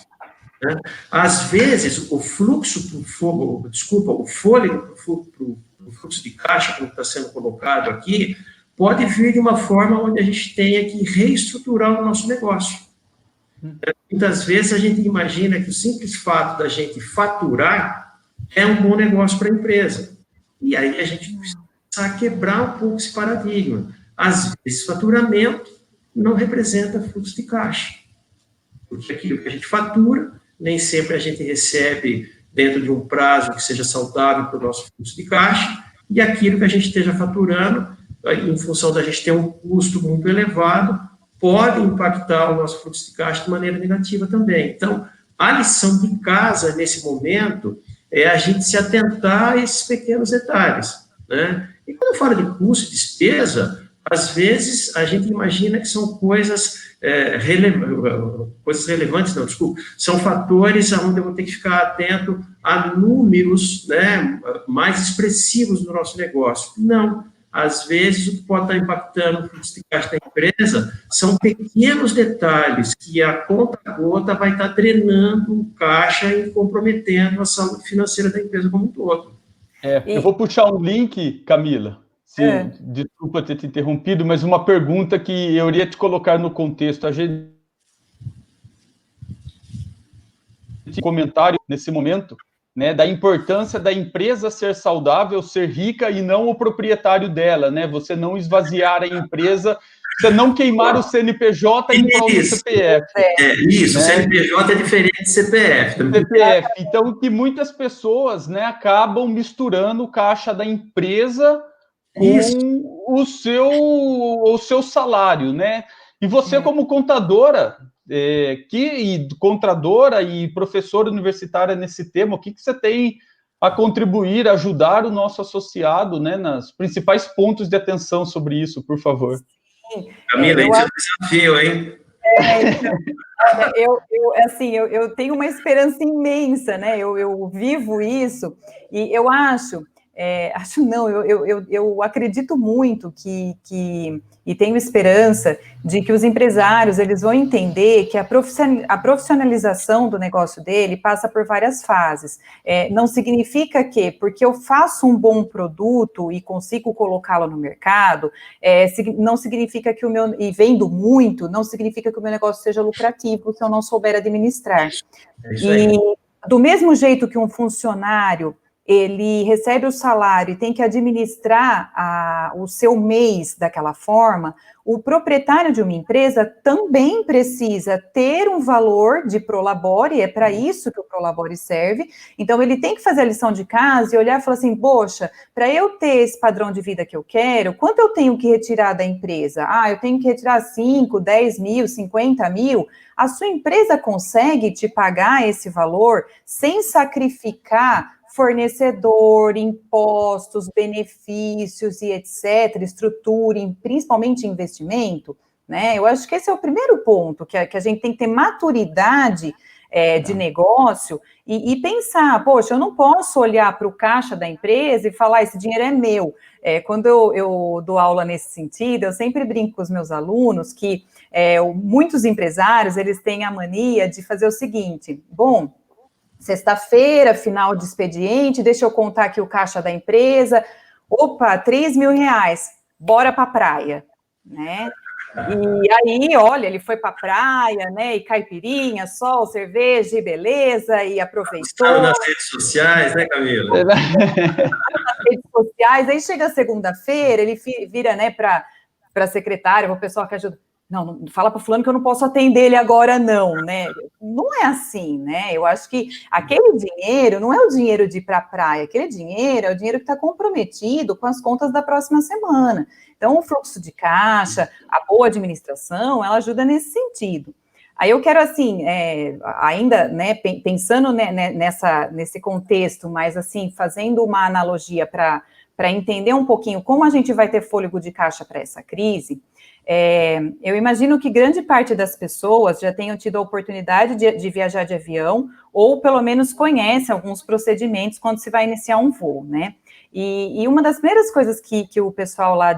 Né? Às vezes, o fôlego para o fluxo de caixa, como está sendo colocado aqui, pode vir de uma forma onde a gente tenha que reestruturar o nosso negócio. Muitas vezes a gente imagina que o simples fato da gente faturar é um bom negócio para a empresa. E aí a gente precisa quebrar um pouco esse paradigma. Às vezes, faturamento não representa fluxo de caixa, porque aquilo que a gente fatura, nem sempre a gente recebe dentro de um prazo que seja saudável para o nosso fluxo de caixa, e aquilo que a gente esteja faturando, em função da gente ter um custo muito elevado, pode impactar o nosso fluxo de caixa de maneira negativa também. Então, a lição de casa, nesse momento, é a gente se atentar a esses pequenos detalhes, né? E quando eu falo de custo e despesa, às vezes a gente imagina que são coisas relevantes, não, desculpa, são fatores onde eu vou ter que ficar atento a números, né, mais expressivos do nosso negócio. Não. Às vezes, o que pode estar impactando o fluxo de caixa da empresa são pequenos detalhes que a conta a gota vai estar drenando o caixa e comprometendo a saúde financeira da empresa como um todo. Eu vou puxar um link, Camila. Desculpa ter te interrompido, mas uma pergunta que eu iria te colocar no contexto. A gente comentário nesse momento, né, da importância da empresa ser saudável, ser rica e não o proprietário dela, né? Você não esvaziar a empresa, você não queimar o CNPJ em prol do CPF. Isso, né? CNPJ é diferente de CPF. CPF. Então, que muitas pessoas, né, acabam misturando o caixa da empresa com o seu salário, né? E você, como contadora, contadora e professora universitária nesse tema, o que você tem a contribuir, ajudar o nosso associado, né, nos principais pontos de atenção sobre isso, por favor? Sim. Camila, isso é um desafio, hein? Eu tenho uma esperança imensa, né? Eu vivo isso e eu eu acredito muito e tenho esperança de que os empresários, eles vão entender que a profissionalização do negócio dele passa por várias fases. Não significa que, porque eu faço um bom produto e consigo colocá-lo no mercado, não significa que e vendo muito, não significa que o meu negócio seja lucrativo se eu não souber administrar. E do mesmo jeito que um funcionário, ele recebe o salário e tem que administrar o seu mês daquela forma, o proprietário de uma empresa também precisa ter um valor de Prolabore, é para isso que o Prolabore serve. Então, ele tem que fazer a lição de casa e olhar e falar assim, poxa, para eu ter esse padrão de vida que eu quero, quanto eu tenho que retirar da empresa? Eu tenho que retirar 5, 10 mil, 50 mil. A sua empresa consegue te pagar esse valor sem sacrificar fornecedor, impostos, benefícios e etc., estrutura, principalmente investimento, né? Eu acho que esse é o primeiro ponto, que a gente tem que ter maturidade de negócio e pensar, poxa, eu não posso olhar para o caixa da empresa e falar, esse dinheiro é meu. Quando eu dou aula nesse sentido, eu sempre brinco com os meus alunos que muitos empresários, eles têm a mania de fazer o seguinte, bom, sexta-feira, final de expediente, deixa eu contar aqui o caixa da empresa, opa, 3 mil reais, bora para a praia, né? E aí, olha, ele foi para a praia, né, e caipirinha, sol, cerveja e beleza, e aproveitou. Nas redes sociais, né, Camila? Nas redes sociais, aí chega segunda-feira, ele vira, né, para a secretária, para o pessoal que ajuda, não fala para o fulano que eu não posso atender ele agora, não, né? Não é assim, né? Eu acho que aquele dinheiro não é o dinheiro de ir para a praia, aquele dinheiro é o dinheiro que está comprometido com as contas da próxima semana. Então, o fluxo de caixa, a boa administração, ela ajuda nesse sentido. Aí eu quero, assim, ainda, né, pensando nesse contexto, mas, assim, fazendo uma analogia para entender um pouquinho como a gente vai ter fôlego de caixa para essa crise, eu imagino que grande parte das pessoas já tenham tido a oportunidade de viajar de avião, ou pelo menos conhece alguns procedimentos quando se vai iniciar um voo, né? E uma das primeiras coisas que o pessoal lá,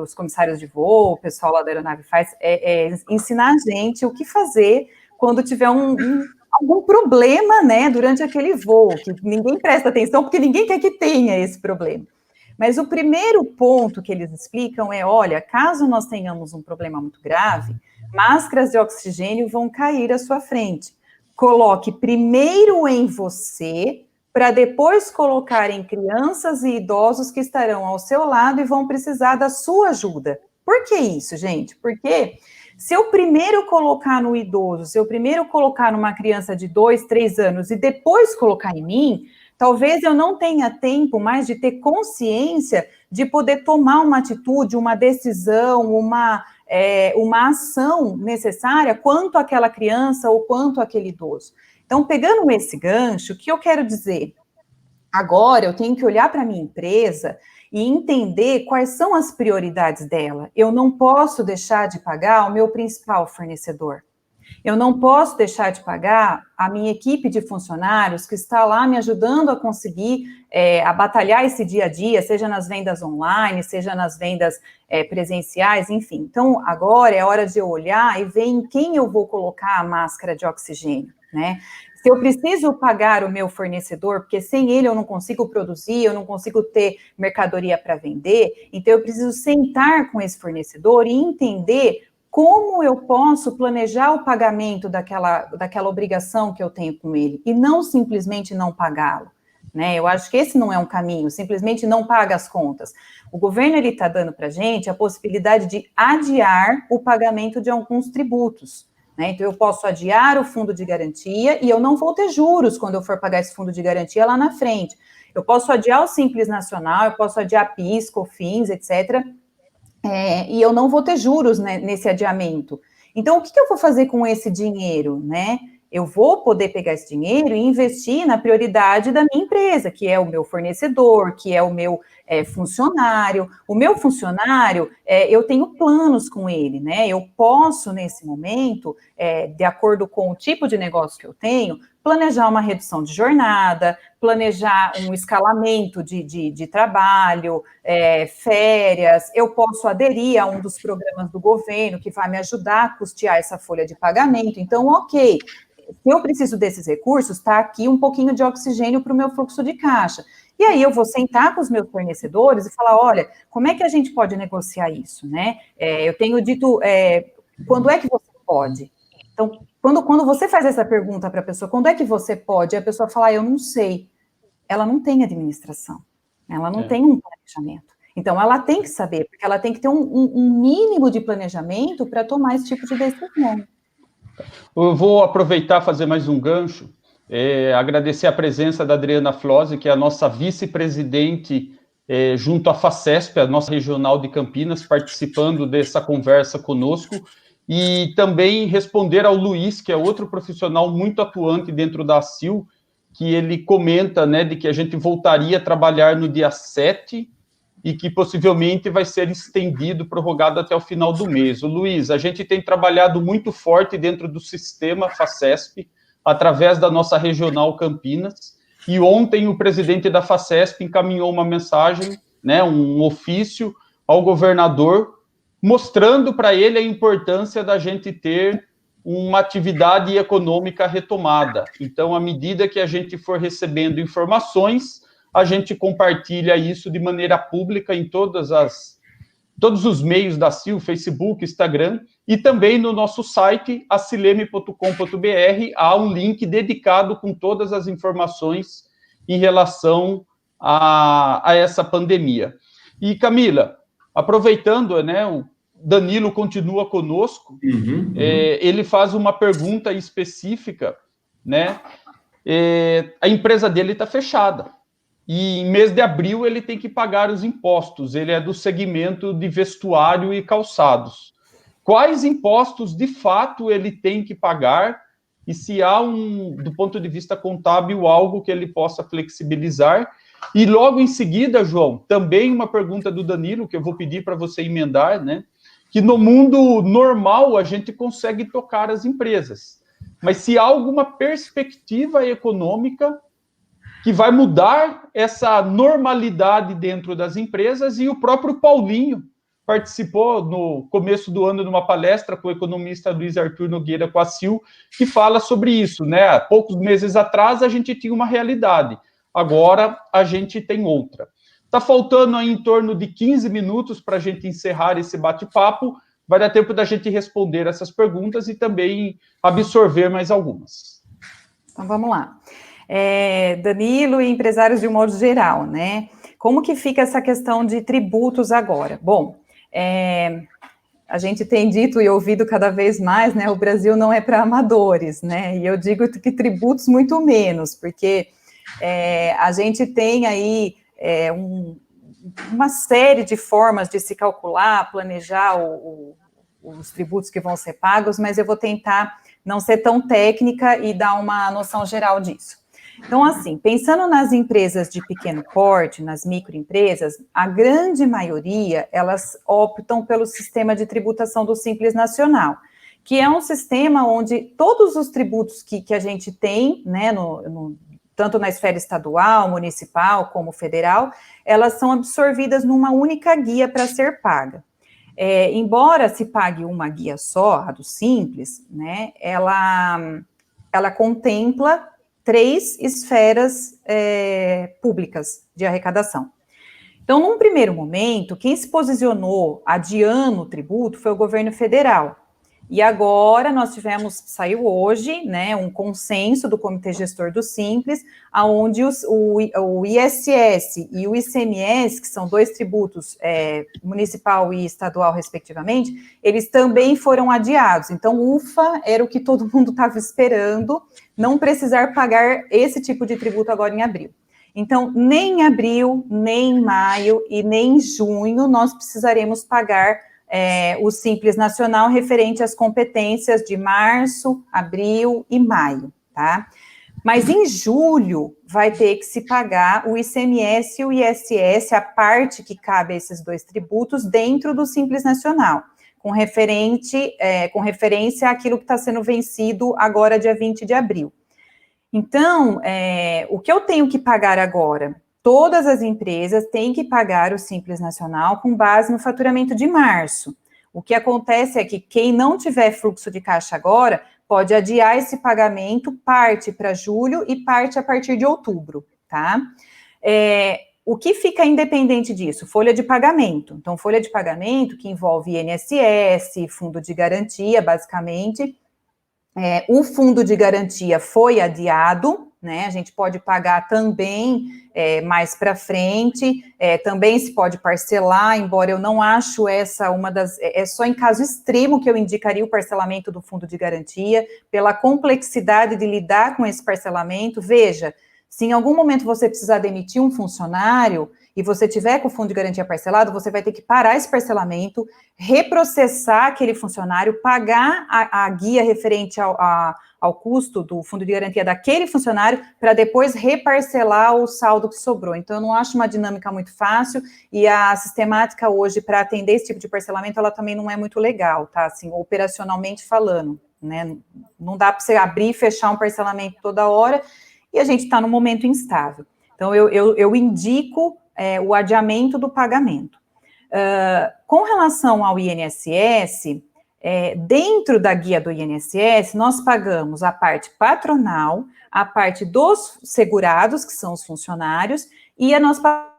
os comissários de voo, o pessoal lá da aeronave faz, é ensinar a gente o que fazer quando tiver algum problema, né, durante aquele voo, que ninguém presta atenção, porque ninguém quer que tenha esse problema. Mas o primeiro ponto que eles explicam é, olha, caso nós tenhamos um problema muito grave, máscaras de oxigênio vão cair à sua frente. Coloque primeiro em você, para depois colocarem crianças e idosos que estarão ao seu lado e vão precisar da sua ajuda. Por que isso, gente? Porque se eu primeiro colocar no idoso, se eu primeiro colocar numa criança de 2, 3 anos e depois colocar em mim, talvez eu não tenha tempo mais de ter consciência de poder tomar uma atitude, uma decisão, uma ação necessária quanto àquela criança ou quanto àquele idoso. Então, pegando esse gancho, o que eu quero dizer? Agora eu tenho que olhar para a minha empresa e entender quais são as prioridades dela. Eu não posso deixar de pagar o meu principal fornecedor. Eu não posso deixar de pagar a minha equipe de funcionários que está lá me ajudando a conseguir a batalhar esse dia a dia, seja nas vendas online, seja nas vendas presenciais, enfim. Então, agora é hora de eu olhar e ver em quem eu vou colocar a máscara de oxigênio, né? Se eu preciso pagar o meu fornecedor, porque sem ele eu não consigo produzir, eu não consigo ter mercadoria para vender, então eu preciso sentar com esse fornecedor e entender como eu posso planejar o pagamento daquela obrigação que eu tenho com ele, e não simplesmente não pagá-lo, né? Eu acho que esse não é um caminho, simplesmente não paga as contas. O governo, ele está dando para a gente a possibilidade de adiar o pagamento de alguns tributos, né? Então, eu posso adiar o fundo de garantia, e eu não vou ter juros quando eu for pagar esse fundo de garantia lá na frente. Eu posso adiar o Simples Nacional, eu posso adiar PIS, COFINS, etc., e eu não vou ter juros, né, nesse adiamento. Então, o que eu vou fazer com esse dinheiro, né? Eu vou poder pegar esse dinheiro e investir na prioridade da minha empresa, que é o meu fornecedor, que é o meu funcionário. O meu funcionário, eu tenho planos com ele, né? Eu posso, nesse momento, de acordo com o tipo de negócio que eu tenho, planejar uma redução de jornada, planejar um escalamento de trabalho, férias. Eu posso aderir a um dos programas do governo que vai me ajudar a custear essa folha de pagamento. Então, ok, se eu preciso desses recursos, está aqui um pouquinho de oxigênio para o meu fluxo de caixa. E aí eu vou sentar com os meus fornecedores e falar, olha, como é que a gente pode negociar isso, né? Eu tenho dito, quando é que você pode? Então, quando você faz essa pergunta para a pessoa, quando é que você pode? E a pessoa fala, eu não sei. Ela não tem administração, ela não tem um planejamento. Então, ela tem que saber, porque ela tem que ter um mínimo de planejamento para tomar esse tipo de decisão. Eu vou aproveitar e fazer mais um gancho, agradecer a presença da Adriana Flose, que é a nossa vice-presidente junto à FACESP, a nossa regional de Campinas, participando dessa conversa conosco, e também responder ao Luiz, que é outro profissional muito atuante dentro da ACIL, que ele comenta, né, de que a gente voltaria a trabalhar no dia 7 e que possivelmente vai ser estendido, prorrogado até o final do mês. O Luiz, a gente tem trabalhado muito forte dentro do sistema FACESP, através da nossa regional Campinas, e ontem o presidente da FACESP encaminhou uma mensagem, né, um ofício ao governador, mostrando para ele a importância da gente ter uma atividade econômica retomada. Então, à medida que a gente for recebendo informações, a gente compartilha isso de maneira pública em todos os meios da CIL, Facebook, Instagram, e também no nosso site, acileme.com.br, há um link dedicado com todas as informações em relação a essa pandemia. E, Camila, aproveitando, né, o Danilo continua conosco, ele faz uma pergunta específica, né, a empresa dele está fechada, e em mês de abril ele tem que pagar os impostos, ele é do segmento de vestuário e calçados. Quais impostos, de fato, ele tem que pagar, e se há, do ponto de vista contábil, algo que ele possa flexibilizar? E logo em seguida, João, também uma pergunta do Danilo, que eu vou pedir para você emendar, né? Que no mundo normal a gente consegue tocar as empresas, mas se há alguma perspectiva econômica que vai mudar essa normalidade dentro das empresas, e o próprio Paulinho participou no começo do ano de uma palestra com o economista Luiz Arthur Nogueira com a CIL, que fala sobre isso, né? Há poucos meses atrás a gente tinha uma realidade, agora a gente tem outra. Está faltando aí em torno de 15 minutos para a gente encerrar esse bate-papo, vai dar tempo da gente responder essas perguntas e também absorver mais algumas. Então, vamos lá. Danilo e empresários de um modo geral, né? Como que fica essa questão de tributos agora? Bom, a gente tem dito e ouvido cada vez mais, né? O Brasil não é para amadores, né? E eu digo que tributos muito menos, porque a gente tem aí uma série de formas de se calcular, planejar os tributos que vão ser pagos, mas eu vou tentar não ser tão técnica e dar uma noção geral disso. Então, assim, pensando nas empresas de pequeno porte, nas microempresas, a grande maioria, elas optam pelo sistema de tributação do Simples Nacional, que é um sistema onde todos os tributos que a gente tem, né, tanto na esfera estadual, municipal, como federal, elas são absorvidas numa única guia para ser paga. Embora se pague uma guia só, a do Simples, né, ela contempla 3 esferas públicas de arrecadação. Então, num primeiro momento, quem se posicionou adiando o tributo foi o governo federal. E agora nós saiu hoje, né, um consenso do Comitê Gestor do Simples, onde o ISS e o ICMS, que são 2 tributos, municipal e estadual, respectivamente, eles também foram adiados. Então, ufa, era o que todo mundo estava esperando, não precisar pagar esse tipo de tributo agora em abril. Então, nem em abril, nem em maio e nem em junho nós precisaremos pagar o Simples Nacional referente às competências de março, abril e maio, tá? Mas em julho vai ter que se pagar o ICMS e o ISS, a parte que cabe a esses 2 tributos dentro do Simples Nacional, com referência àquilo que está sendo vencido agora, dia 20 de abril. Então, o que eu tenho que pagar agora? Todas as empresas têm que pagar o Simples Nacional com base no faturamento de março. O que acontece é que quem não tiver fluxo de caixa agora, pode adiar esse pagamento, parte para julho e parte a partir de outubro, tá? O que fica independente disso? Folha de pagamento. Então, folha de pagamento que envolve INSS, fundo de garantia, basicamente. O fundo de garantia foi adiado, né? A gente pode pagar também mais para frente, também se pode parcelar, embora eu não acho essa uma das... É só em caso extremo que eu indicaria o parcelamento do fundo de garantia, pela complexidade de lidar com esse parcelamento. Veja, se em algum momento você precisar demitir um funcionário e você tiver com o fundo de garantia parcelado, você vai ter que parar esse parcelamento, reprocessar aquele funcionário, pagar a guia referente ao custo do fundo de garantia daquele funcionário, para depois reparcelar o saldo que sobrou. Então, eu não acho uma dinâmica muito fácil, e a sistemática hoje, para atender esse tipo de parcelamento, ela também não é muito legal, tá? Assim, operacionalmente falando, né? Não dá para você abrir e fechar um parcelamento toda hora, e a gente está num momento instável. Então, eu indico o adiamento do pagamento. Com relação ao INSS, dentro da guia do INSS, nós pagamos a parte patronal, a parte dos segurados, que são os funcionários, e nós pagamos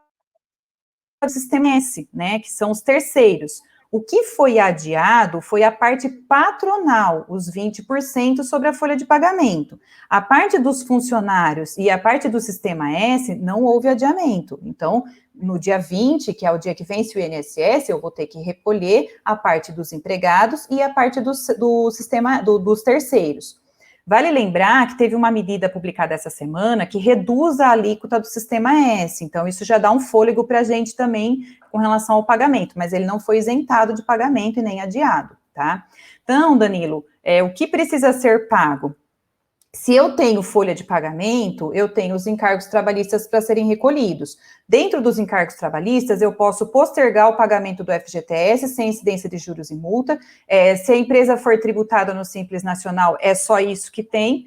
o sistema S, né, que são os terceiros. O que foi adiado foi a parte patronal, os 20% sobre a folha de pagamento. A parte dos funcionários e a parte do sistema S, não houve adiamento. Então, no dia 20, que é o dia que vence o INSS, eu vou ter que recolher a parte dos empregados e a parte do sistema dos terceiros. Vale lembrar que teve uma medida publicada essa semana que reduz a alíquota do sistema S, então isso já dá um fôlego para a gente também com relação ao pagamento, mas ele não foi isentado de pagamento e nem adiado, tá? Então, Danilo, o que precisa ser pago? Se eu tenho folha de pagamento, eu tenho os encargos trabalhistas para serem recolhidos. Dentro dos encargos trabalhistas, eu posso postergar o pagamento do FGTS sem incidência de juros e multa. Se a empresa for tributada no Simples Nacional, é só isso que tem.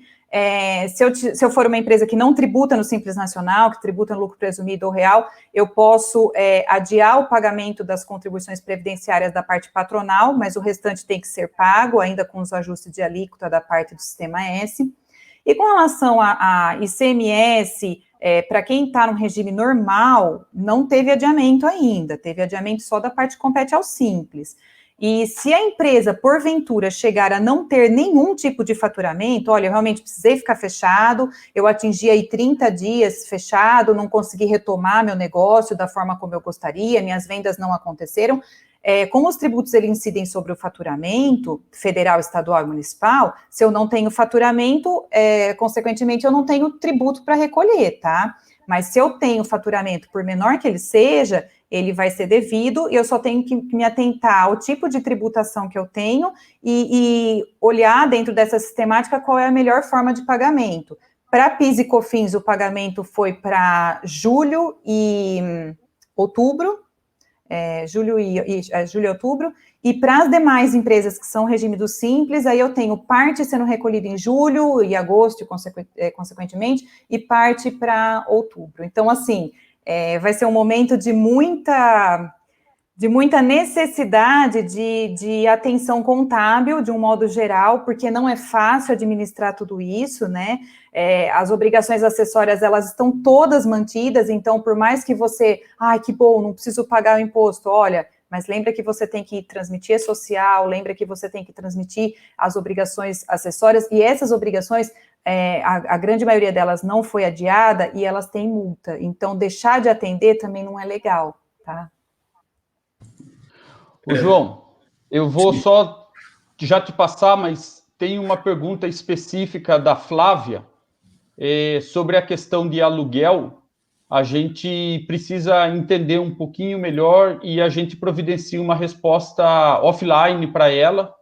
Se eu for uma empresa que não tributa no Simples Nacional, que tributa no lucro presumido ou real, eu posso adiar o pagamento das contribuições previdenciárias da parte patronal, mas o restante tem que ser pago, ainda com os ajustes de alíquota da parte do sistema S. E com relação a ICMS, para quem está no regime normal, não teve adiamento ainda, teve adiamento só da parte que compete ao Simples. E se a empresa, porventura, chegar a não ter nenhum tipo de faturamento, olha, eu realmente precisei ficar fechado, eu atingi aí 30 dias fechado, não consegui retomar meu negócio da forma como eu gostaria, minhas vendas não aconteceram, como os tributos eles incidem sobre o faturamento federal, estadual e municipal, se eu não tenho faturamento, consequentemente, eu não tenho tributo para recolher, tá? Mas se eu tenho faturamento, por menor que ele seja, ele vai ser devido, e eu só tenho que me atentar ao tipo de tributação que eu tenho e olhar dentro dessa sistemática qual é a melhor forma de pagamento. Para PIS e COFINS, o pagamento foi para julho e outubro, julho e outubro, e para as demais empresas que são regime do Simples, aí eu tenho parte sendo recolhida em julho e agosto, consequentemente, e parte para outubro. Então, assim, vai ser um momento de muita necessidade de atenção contábil, de um modo geral, porque não é fácil administrar tudo isso, né? As obrigações acessórias, elas estão todas mantidas, então, por mais que você, que bom, não preciso pagar o imposto, olha, mas lembra que você tem que transmitir a social, lembra que você tem que transmitir as obrigações acessórias, e essas obrigações, a grande maioria delas não foi adiada, e elas têm multa, então deixar de atender também não é legal, tá? Ô, João, eu vou só já te passar, mas tem uma pergunta específica da Flávia sobre a questão de aluguel. A gente precisa entender um pouquinho melhor e a gente providencia uma resposta offline para ela,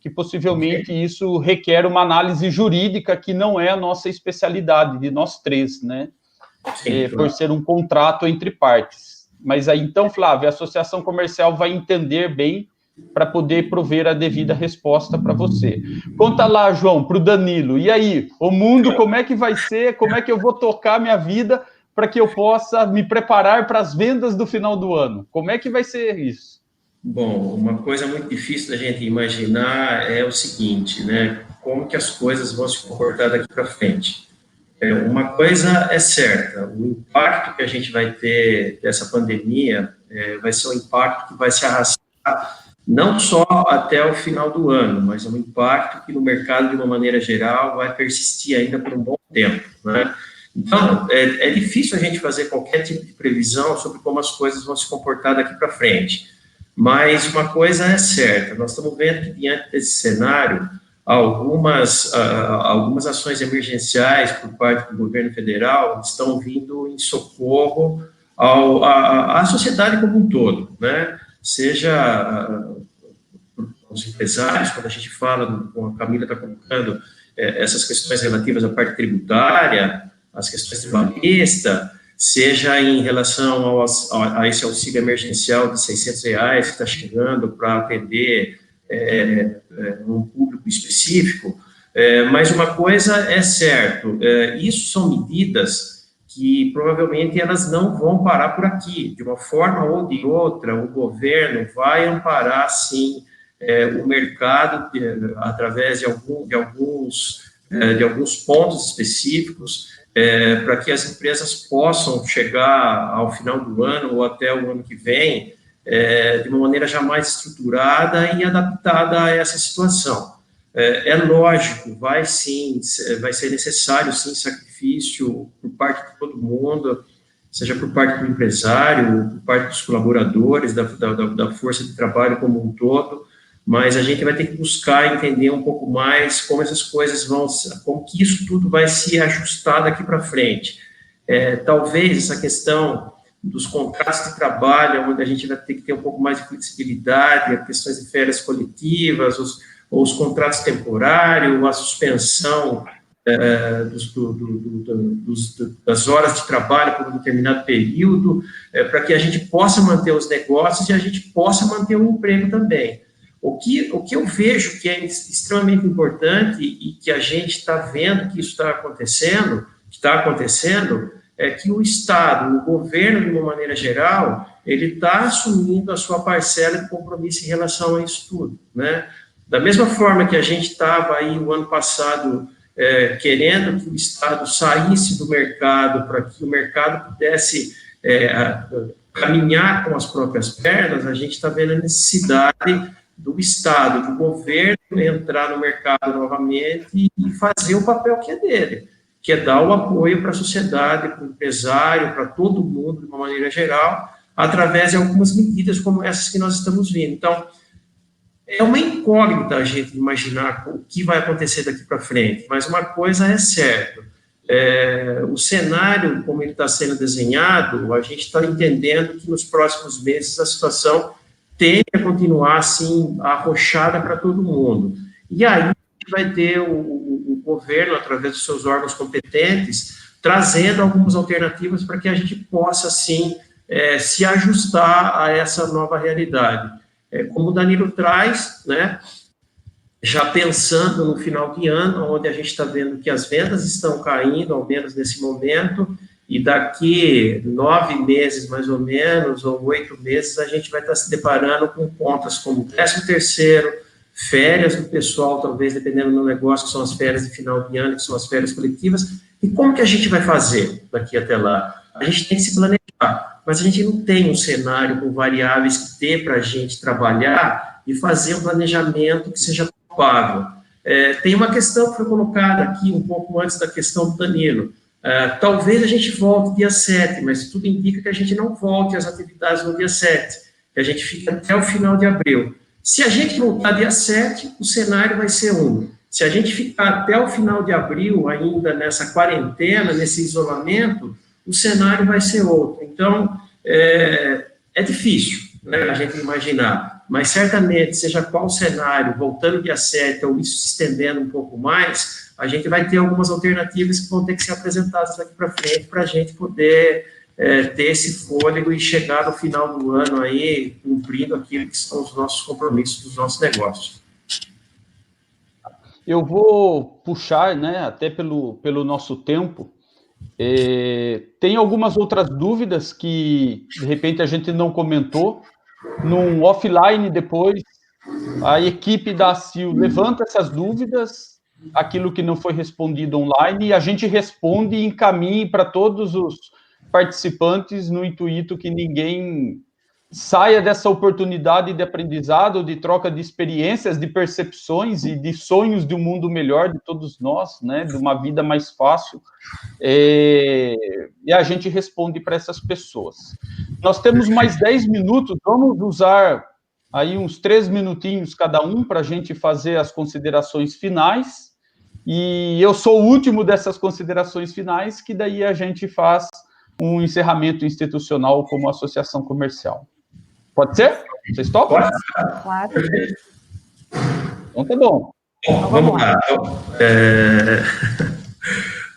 que possivelmente isso requer uma análise jurídica que não é a nossa especialidade, de nós três, né? Sim, por ser um contrato entre partes. Mas aí, então, Flávia, a associação comercial vai entender bem para poder prover a devida resposta para você. Conta lá, João, para o Danilo. E aí, o mundo, como é que vai ser? Como é que eu vou tocar minha vida para que eu possa me preparar para as vendas do final do ano? Como é que vai ser isso? Bom, uma coisa muito difícil da gente imaginar é o seguinte, né? Como que as coisas vão se comportar daqui para frente. Uma coisa é certa, o impacto que a gente vai ter dessa pandemia vai ser um impacto que vai se arrastar não só até o final do ano, mas é um impacto que no mercado, de uma maneira geral, vai persistir ainda por um bom tempo, né? Então, é difícil a gente fazer qualquer tipo de previsão sobre como as coisas vão se comportar daqui para frente. Mas uma coisa é certa, nós estamos vendo que, diante desse cenário, algumas ações emergenciais por parte do governo federal estão vindo em socorro à sociedade como um todo, né? Seja os empresários, quando a gente fala, como a Camila está colocando, essas questões relativas à parte tributária, as questões trabalhistas, seja em relação a esse auxílio emergencial de R$600 que está chegando para atender um público específico, mas uma coisa é certo, isso são medidas que provavelmente elas não vão parar por aqui, de uma forma ou de outra, o governo vai amparar, sim, o mercado através de alguns pontos específicos, para que as empresas possam chegar ao final do ano ou até o ano que vem de uma maneira já mais estruturada e adaptada a essa situação. É lógico, vai ser necessário, sim, sacrifício por parte de todo mundo, seja por parte do empresário, por parte dos colaboradores, da força de trabalho como um todo, mas a gente vai ter que buscar entender um pouco mais como essas coisas como que isso tudo vai se ajustar daqui para frente. Talvez essa questão dos contratos de trabalho, onde a gente vai ter que ter um pouco mais de flexibilidade, as questões de férias coletivas, os contratos temporários, a suspensão das horas de trabalho por um determinado período, para que a gente possa manter os negócios e a gente possa manter o emprego também. O que eu vejo que é extremamente importante e que a gente está vendo que isso está acontecendo, é que o Estado, o governo, de uma maneira geral, ele está assumindo a sua parcela de compromisso em relação a isso tudo, né? Da mesma forma que a gente estava aí o ano passado querendo que o Estado saísse do mercado para que o mercado pudesse caminhar com as próprias pernas, a gente está vendo a necessidade do Estado, do governo, entrar no mercado novamente e fazer o papel que é dele, que é dar o apoio para a sociedade, para o empresário, para todo mundo, de uma maneira geral, através de algumas medidas como essas que nós estamos vendo. Então, é uma incógnita a gente imaginar o que vai acontecer daqui para frente, mas uma coisa é certa, o cenário, como ele está sendo desenhado, a gente está entendendo que nos próximos meses a situação tende a continuar, assim, arrochada para todo mundo. E aí a gente vai ter o governo, através dos seus órgãos competentes, trazendo algumas alternativas para que a gente possa, assim, se ajustar a essa nova realidade. Como o Danilo traz, né, já pensando no final de ano, onde a gente está vendo que as vendas estão caindo, ao menos nesse momento, e daqui 9 meses, mais ou menos, ou 8 meses, a gente vai estar se deparando com contas como 13º, férias do pessoal, talvez, dependendo do negócio, que são as férias de final de ano, que são as férias coletivas. E como que a gente vai fazer daqui até lá? A gente tem que se planejar, mas a gente não tem um cenário com variáveis que dê para a gente trabalhar e fazer um planejamento que seja palpável. Tem uma questão que foi colocada aqui um pouco antes da questão do Danilo. Talvez a gente volte dia 7, mas tudo indica que a gente não volte às atividades no dia 7, que a gente fica até o final de abril. Se a gente voltar dia 7, o cenário vai ser um. Se a gente ficar até o final de abril, ainda nessa quarentena, nesse isolamento, o cenário vai ser outro. Então, é difícil, né, a gente imaginar, mas certamente, seja qual o cenário, voltando dia 7 ou isso se estendendo um pouco mais, a gente vai ter algumas alternativas que vão ter que ser apresentadas daqui para frente para a gente poder ter esse fôlego e chegar no final do ano aí cumprindo aquilo que são os nossos compromissos dos nossos negócios. Eu vou puxar, né, até pelo nosso tempo. Tem algumas outras dúvidas que, de repente, a gente não comentou. Num offline, depois, a equipe da ACIL levanta essas dúvidas, aquilo que não foi respondido online, e a gente responde e encaminha para todos os participantes no intuito que ninguém saia dessa oportunidade de aprendizado, de troca de experiências, de percepções e de sonhos de um mundo melhor de todos nós, né, de uma vida mais fácil, e a gente responde para essas pessoas. Nós temos mais 10 minutos, vamos usar aí uns 3 minutinhos cada um para a gente fazer as considerações finais, e eu sou o último dessas considerações finais, que daí a gente faz um encerramento institucional como associação comercial. Pode ser? Vocês topam? Claro. Então tá bom. Vamos lá.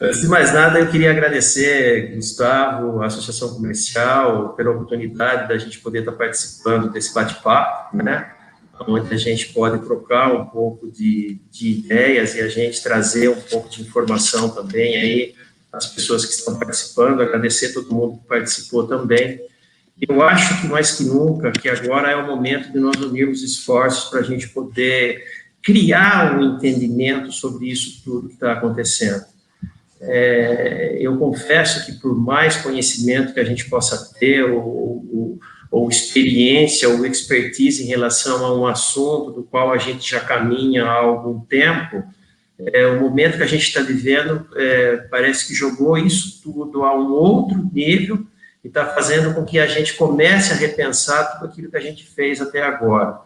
Antes de mais nada, eu queria agradecer, Gustavo, a Associação Comercial, pela oportunidade da gente poder estar participando desse bate-papo, né? Onde a gente pode trocar um pouco de ideias e a gente trazer um pouco de informação também aí às pessoas que estão participando, agradecer a todo mundo que participou também. Eu acho que mais que nunca, que agora é o momento de nós unirmos esforços para a gente poder criar um entendimento sobre isso tudo que está acontecendo. Eu confesso que por mais conhecimento que a gente possa ter, ou experiência, ou expertise em relação a um assunto do qual a gente já caminha há algum tempo, o momento que a gente está vivendo parece que jogou isso tudo a um outro nível e está fazendo com que a gente comece a repensar tudo aquilo que a gente fez até agora.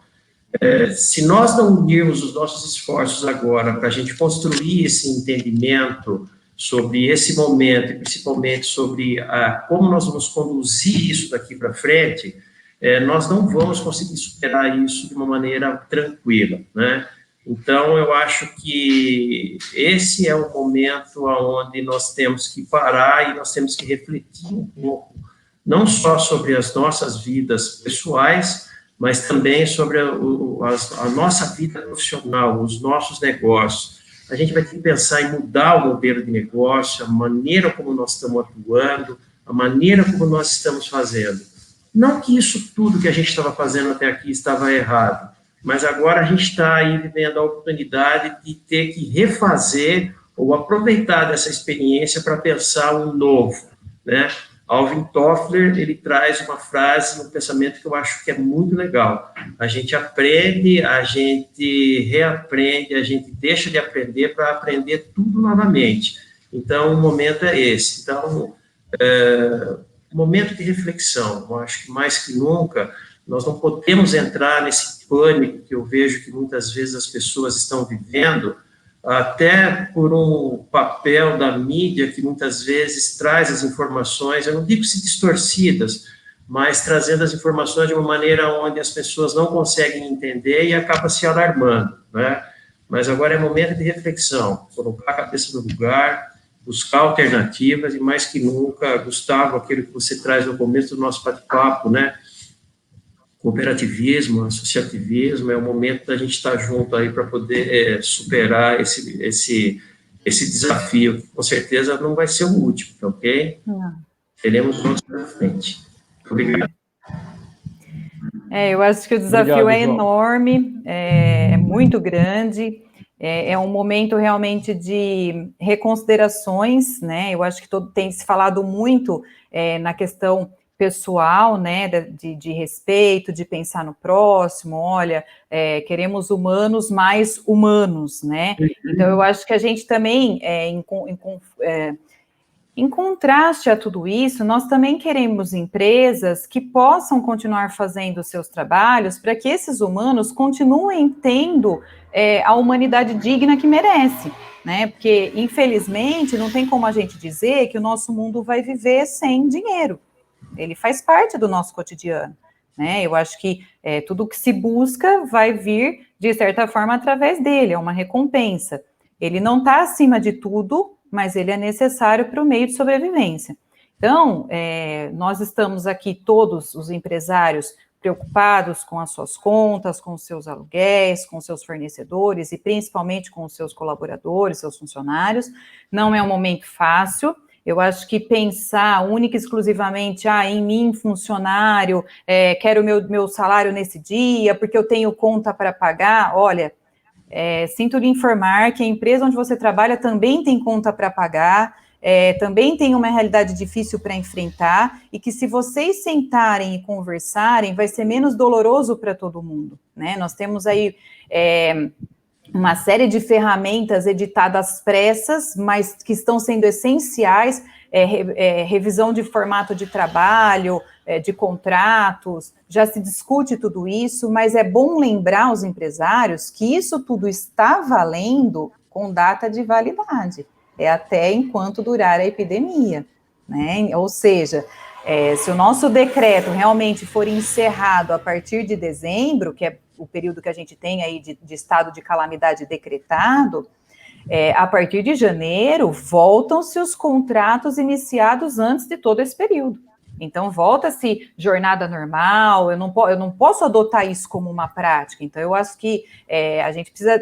Se nós não unirmos os nossos esforços agora para a gente construir esse entendimento sobre esse momento, e principalmente sobre como nós vamos conduzir isso daqui para frente, nós não vamos conseguir superar isso de uma maneira tranquila, né? Então, eu acho que esse é o momento onde nós temos que parar e nós temos que refletir um pouco, não só sobre as nossas vidas pessoais, mas também sobre a nossa vida profissional, os nossos negócios. A gente vai ter que pensar em mudar o modelo de negócio, a maneira como nós estamos atuando, a maneira como nós estamos fazendo. Não que isso tudo que a gente estava fazendo até aqui estava errado, mas agora a gente está aí vivendo a oportunidade de ter que refazer ou aproveitar dessa experiência para pensar um novo, né? Alvin Toffler, ele traz uma frase, um pensamento que eu acho que é muito legal. A gente aprende, a gente reaprende, a gente deixa de aprender para aprender tudo novamente. Então, o momento é esse. Então, momento de reflexão. Eu acho que mais que nunca, nós não podemos entrar nesse pânico que eu vejo que muitas vezes as pessoas estão vivendo, até por um papel da mídia que muitas vezes traz as informações, eu não digo se distorcidas, mas trazendo as informações de uma maneira onde as pessoas não conseguem entender e acaba se alarmando, né? Mas agora é momento de reflexão, colocar a cabeça no lugar, buscar alternativas, e mais que nunca, Gustavo, aquilo que você traz no começo do nosso bate-papo, né? Cooperativismo, associativismo, é o momento da gente estar junto aí para poder superar esse desafio, que com certeza não vai ser o último, tá ok? Teremos outros pela frente. Obrigado. Eu acho que o desafio é enorme, é muito grande, é um momento realmente de reconsiderações, né? Eu acho que tem se falado muito na questão pessoal, né, de respeito, de pensar no próximo, olha, queremos humanos mais humanos, né? Então, eu acho que a gente também, em contraste a tudo isso, nós também queremos empresas que possam continuar fazendo seus trabalhos para que esses humanos continuem tendo a humanidade digna que merece, né? Porque, infelizmente, não tem como a gente dizer que o nosso mundo vai viver sem dinheiro. Ele faz parte do nosso cotidiano, né? Eu acho que tudo que se busca vai vir, de certa forma, através dele, é uma recompensa. Ele não está acima de tudo, mas ele é necessário para o meio de sobrevivência. Então, nós estamos aqui, todos os empresários, preocupados com as suas contas, com os seus aluguéis, com os seus fornecedores e principalmente com os seus colaboradores, seus funcionários. Não é um momento fácil. Eu acho que pensar única e exclusivamente em mim, funcionário, quero meu salário nesse dia, porque eu tenho conta para pagar, olha, sinto lhe informar que a empresa onde você trabalha também tem conta para pagar, também tem uma realidade difícil para enfrentar, e que se vocês sentarem e conversarem, vai ser menos doloroso para todo mundo, né? Nós temos aí uma série de ferramentas editadas às pressas, mas que estão sendo essenciais, revisão de formato de trabalho, de contratos, já se discute tudo isso, mas é bom lembrar aos empresários que isso tudo está valendo com data de validade, até enquanto durar a epidemia, né? Ou seja, se o nosso decreto realmente for encerrado a partir de dezembro, que é o período que a gente tem aí de estado de calamidade decretado, a partir de janeiro, voltam-se os contratos iniciados antes de todo esse período. Então, volta-se jornada normal, eu não posso adotar isso como uma prática. Então, eu acho que a gente precisa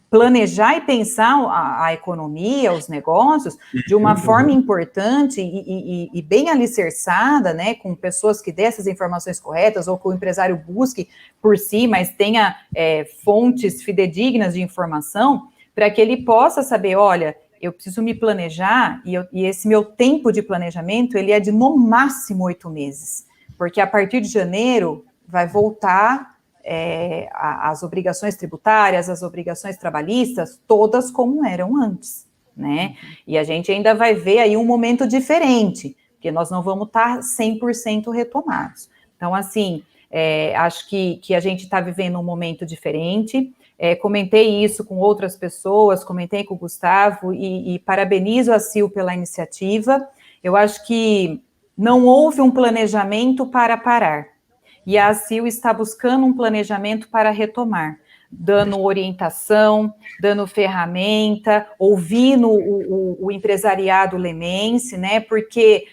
planejar e pensar a economia, os negócios, de uma forma importante e bem alicerçada, né, com pessoas que dêem essas informações corretas, ou que o empresário busque por si, mas tenha fontes fidedignas de informação, para que ele possa saber, olha, eu preciso me planejar, e esse meu tempo de planejamento, ele é de no máximo 8 meses, porque a partir de janeiro vai voltar as obrigações tributárias, as obrigações trabalhistas, todas como eram antes, né? E a gente ainda vai ver aí um momento diferente, porque nós não vamos estar 100% retomados. Então, assim, acho que a gente está vivendo um momento diferente. Comentei isso com outras pessoas, comentei com o Gustavo, e parabenizo a Sil pela iniciativa. Eu acho que não houve um planejamento para parar, e a Sil está buscando um planejamento para retomar, dando orientação, dando ferramenta, ouvindo o empresariado lemense, né? Porque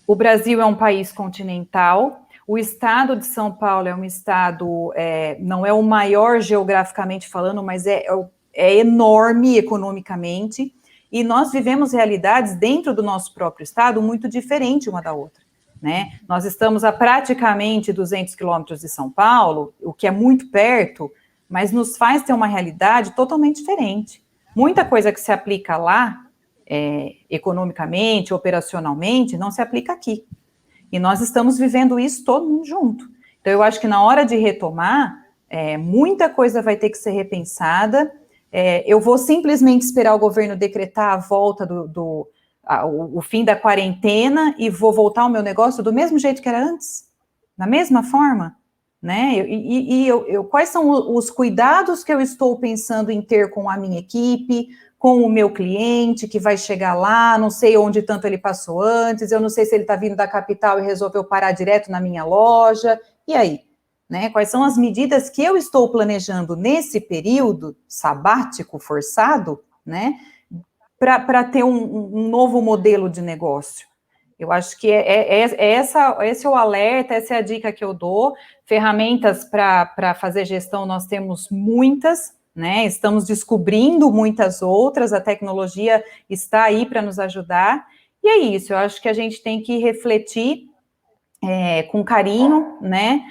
o Brasil é um país continental, o estado de São Paulo é um estado, não é o maior geograficamente falando, mas é enorme economicamente, e nós vivemos realidades dentro do nosso próprio estado muito diferentes uma da outra, né? Nós estamos a praticamente 200 quilômetros de São Paulo, o que é muito perto, mas nos faz ter uma realidade totalmente diferente. Muita coisa que se aplica lá economicamente, operacionalmente, não se aplica aqui. E nós estamos vivendo isso todo mundo junto. Então, eu acho que na hora de retomar, muita coisa vai ter que ser repensada. Eu vou simplesmente esperar o governo decretar a volta o fim da quarentena e vou voltar ao meu negócio do mesmo jeito que era antes? Da mesma forma? Né? Quais são os cuidados que eu estou pensando em ter com a minha equipe, com o meu cliente que vai chegar lá, não sei onde tanto ele passou antes, eu não sei se ele está vindo da capital e resolveu parar direto na minha loja, e aí? Né? Quais são as medidas que eu estou planejando nesse período sabático forçado, né, para ter um novo modelo de negócio? Eu acho que esse é o alerta, essa é a dica que eu dou. Ferramentas para fazer gestão nós temos muitas, né? Estamos descobrindo muitas outras, a tecnologia está aí para nos ajudar, e é isso, eu acho que a gente tem que refletir com carinho, né,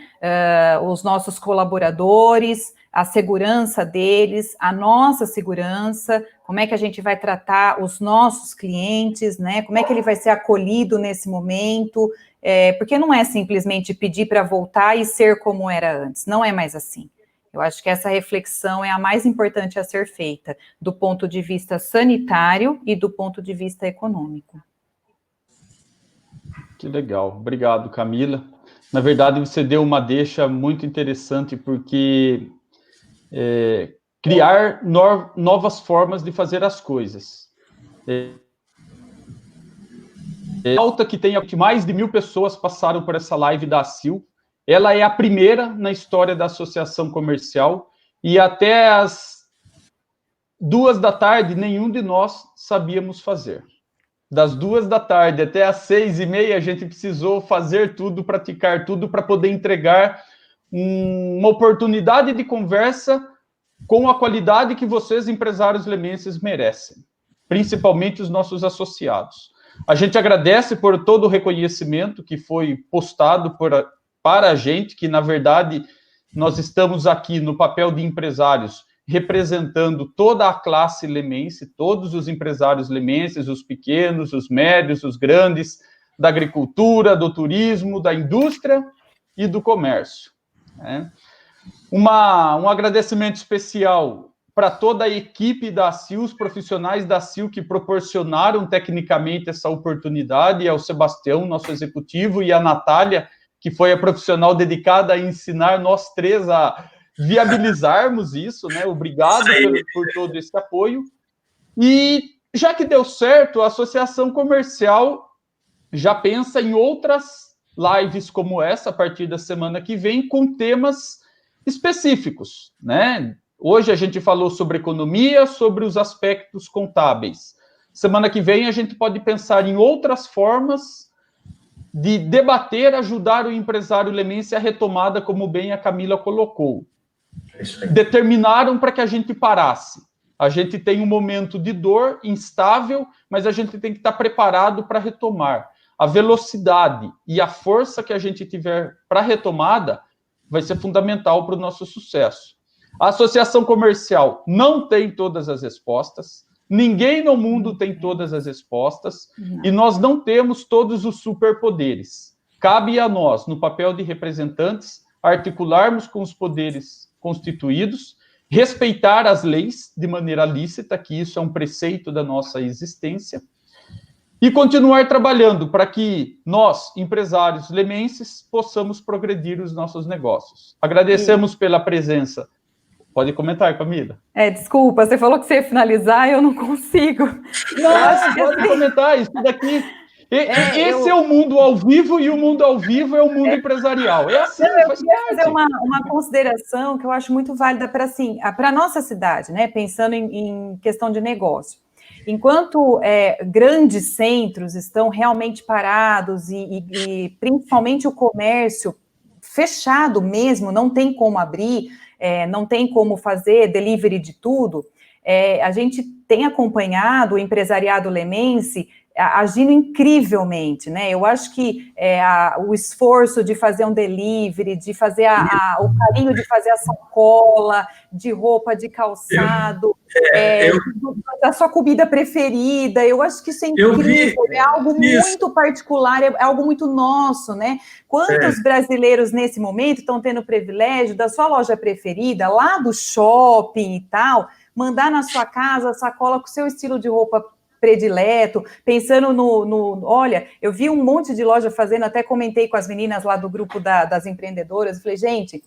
os nossos colaboradores, a segurança deles, a nossa segurança, como é que a gente vai tratar os nossos clientes, né, como é que ele vai ser acolhido nesse momento, porque não é simplesmente pedir para voltar e ser como era antes, não é mais assim. Eu acho que essa reflexão é a mais importante a ser feita, do ponto de vista sanitário e do ponto de vista econômico. Que legal, obrigado, Camila. Na verdade, você deu uma deixa muito interessante, porque criar novas formas de fazer as coisas. Alta que tem mais de 1.000 pessoas passaram por essa live da ACIL. Ela é a primeira na história da associação comercial, e até as 2 da tarde, nenhum de nós sabíamos fazer. Das 2 da tarde até as 6h30, a gente precisou fazer tudo, praticar tudo, para poder entregar uma oportunidade de conversa com a qualidade que vocês, empresários lemenses, merecem, principalmente os nossos associados. A gente agradece por todo o reconhecimento que foi postado para a gente, que, na verdade, nós estamos aqui no papel de empresários, representando toda a classe lemense, todos os empresários lemenses, os pequenos, os médios, os grandes, da agricultura, do turismo, da indústria e do comércio. Né? Um agradecimento especial para toda a equipe da ACIL, os profissionais da ACIL que proporcionaram tecnicamente essa oportunidade, e ao Sebastião, nosso executivo, e a Natália, que foi a profissional dedicada a ensinar nós três a viabilizarmos isso, né? Obrigado por todo esse apoio. E já que deu certo, a Associação Comercial já pensa em outras lives como essa, a partir da semana que vem, com temas específicos, né? Hoje a gente falou sobre economia, sobre os aspectos contábeis. Semana que vem a gente pode pensar em outras formas de debater, ajudar o empresário lemense à retomada, como bem a Camila colocou. Determinaram para que a gente parasse. A gente tem um momento de dor instável, mas a gente tem que estar preparado para retomar. A velocidade e a força que a gente tiver para a retomada vai ser fundamental para o nosso sucesso. A associação comercial não tem todas as respostas, ninguém no mundo tem todas as respostas, e nós não temos todos os superpoderes. Cabe a nós, no papel de representantes, articularmos com os poderes constituídos, respeitar as leis de maneira lícita, que isso é um preceito da nossa existência, e continuar trabalhando para que nós, empresários lemenses, possamos progredir os nossos negócios. Agradecemos pela presença. Pode comentar, Camila. Desculpa, você falou que você ia finalizar, eu não consigo. Não, pode comentar, isso daqui... Esse é o mundo ao vivo, e o mundo ao vivo é o mundo empresarial. É assim, eu queria fazer uma consideração que eu acho muito válida para a nossa cidade, né? Pensando em questão de negócio. Enquanto grandes centros estão realmente parados e principalmente o comércio fechado mesmo, não tem como abrir, não tem como fazer delivery de tudo, a gente tem acompanhado o empresariado lemense agindo incrivelmente, né? Eu acho que o esforço de fazer um delivery, de fazer o carinho de fazer a sacola, de roupa, de calçado, da sua comida preferida. Eu acho que isso é incrível, é algo muito particular, é algo muito nosso, né? Quantos brasileiros nesse momento estão tendo o privilégio da sua loja preferida, lá do shopping e tal, mandar na sua casa a sacola com o seu estilo de roupa predileto, pensando olha, eu vi um monte de loja fazendo, até comentei com as meninas lá do grupo das empreendedoras, eu falei, gente,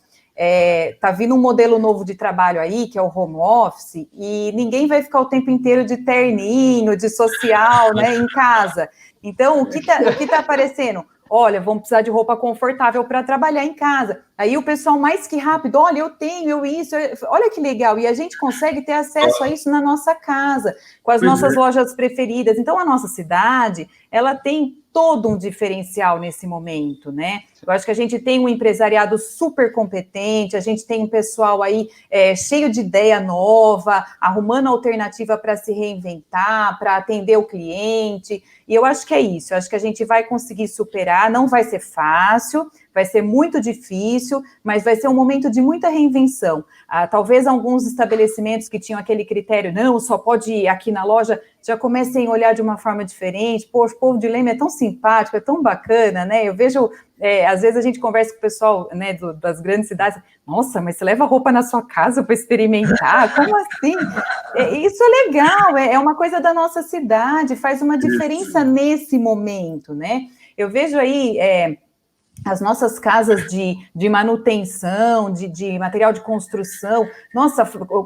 tá vindo um modelo novo de trabalho aí, que é o home office, e ninguém vai ficar o tempo inteiro de terninho, de social, né, em casa. Então, o que tá aparecendo? Olha, vamos precisar de roupa confortável para trabalhar em casa. Aí o pessoal mais que rápido, olha, eu tenho isso, olha que legal. E a gente consegue ter acesso a isso na nossa casa, com as nossas lojas preferidas. Então, a nossa cidade, ela tem todo um diferencial nesse momento, né? Eu acho que a gente tem um empresariado super competente, a gente tem um pessoal aí cheio de ideia nova, arrumando alternativa para se reinventar, para atender o cliente, e eu acho que é isso, eu acho que a gente vai conseguir superar, não vai ser fácil, vai ser muito difícil, mas vai ser um momento de muita reinvenção. Talvez alguns estabelecimentos que tinham aquele critério, não, só pode ir aqui na loja, já comecem a olhar de uma forma diferente. Poxa, o povo de Leme é tão simpático, é tão bacana, né? Eu vejo, às vezes a gente conversa com o pessoal, né, das grandes cidades, nossa, mas você leva roupa na sua casa para experimentar? Como assim? Isso é legal, é uma coisa da nossa cidade, faz uma diferença nesse momento, né? Eu vejo aí as nossas casas de manutenção, de material de construção. Nossa,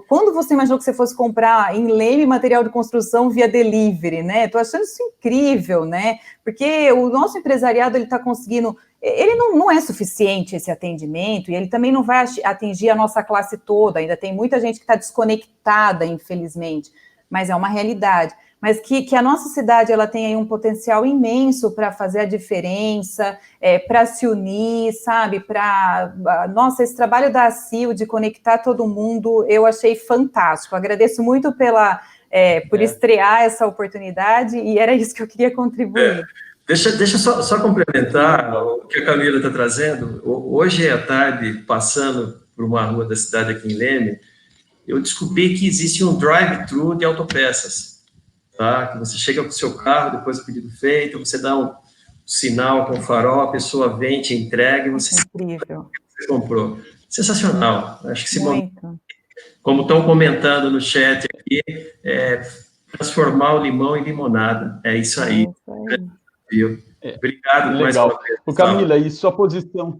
quando você imaginou que você fosse comprar em Leme material de construção via delivery, né? Estou achando isso incrível, né? Porque o nosso empresariado, ele está conseguindo... Ele não é suficiente esse atendimento, e ele também não vai atingir a nossa classe toda, ainda tem muita gente que está desconectada, infelizmente, mas é uma realidade. Mas que a nossa cidade, ela tem aí um potencial imenso para fazer a diferença, para se unir, sabe, nossa, esse trabalho da ACIL de conectar todo mundo, eu achei fantástico, agradeço muito por estrear essa oportunidade, e era isso que eu queria contribuir. Deixa só complementar o que a Camila está trazendo. Hoje à tarde, passando por uma rua da cidade aqui em Leme, eu descobri que existe um drive-thru de autopeças, tá? Que você chega com o seu carro, depois do pedido feito, você dá um sinal com o farol, a pessoa vem, te entrega e você comprou. Sensacional. Acho que como estão comentando no chat aqui, transformar o limão em limonada. É isso aí. Obrigado mais uma vez. Camila, e sua posição...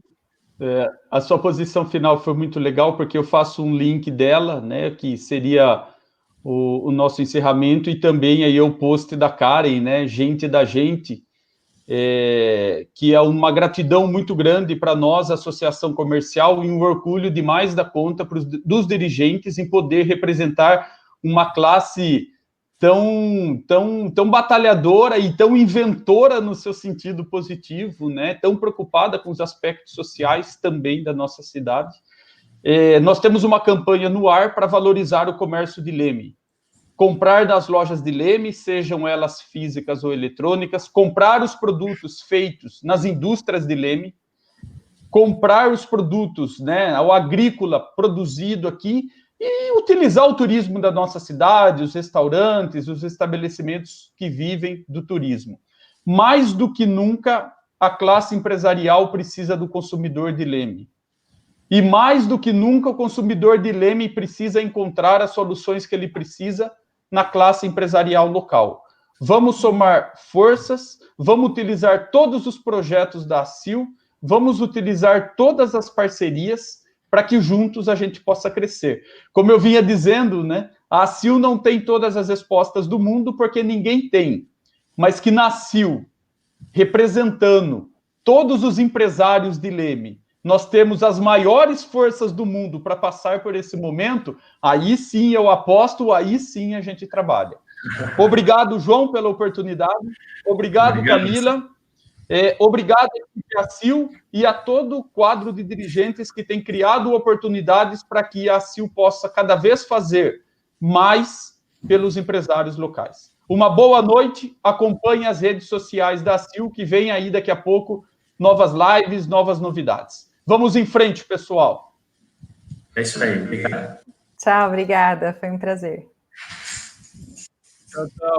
a sua posição final foi muito legal, porque eu faço um link dela, né, que seria o nosso encerramento, e também aí o post da Karen, né, gente da gente, que é uma gratidão muito grande para nós, Associação Comercial, e um orgulho demais da conta dos dirigentes em poder representar uma classe tão batalhadora e tão inventora no seu sentido positivo, né? Tão preocupada com os aspectos sociais também da nossa cidade. Nós temos uma campanha no ar para valorizar o comércio de Leme. Comprar nas lojas de Leme, sejam elas físicas ou eletrônicas, comprar os produtos feitos nas indústrias de Leme, comprar os produtos, né, o agrícola produzido aqui, e utilizar o turismo da nossa cidade, os restaurantes, os estabelecimentos que vivem do turismo. Mais do que nunca, a classe empresarial precisa do consumidor de Leme. E mais do que nunca, o consumidor de Leme precisa encontrar as soluções que ele precisa na classe empresarial local. Vamos somar forças, vamos utilizar todos os projetos da ACIL, vamos utilizar todas as parcerias para que juntos a gente possa crescer. Como eu vinha dizendo, né, a ACIL não tem todas as respostas do mundo, porque ninguém tem, mas que na ACIL, representando todos os empresários de Leme, nós temos as maiores forças do mundo para passar por esse momento, aí sim eu aposto, aí sim a gente trabalha. Obrigado, João, pela oportunidade. Obrigado. Camila. Obrigado à ACIL e a todo o quadro de dirigentes que tem criado oportunidades para que a ACIL possa cada vez fazer mais pelos empresários locais. Uma boa noite, acompanhe as redes sociais da ACIL, que vem aí daqui a pouco novas lives, novas novidades. Vamos em frente, pessoal. É isso aí, obrigado. Tchau, obrigada, foi um prazer. Tchau, tchau.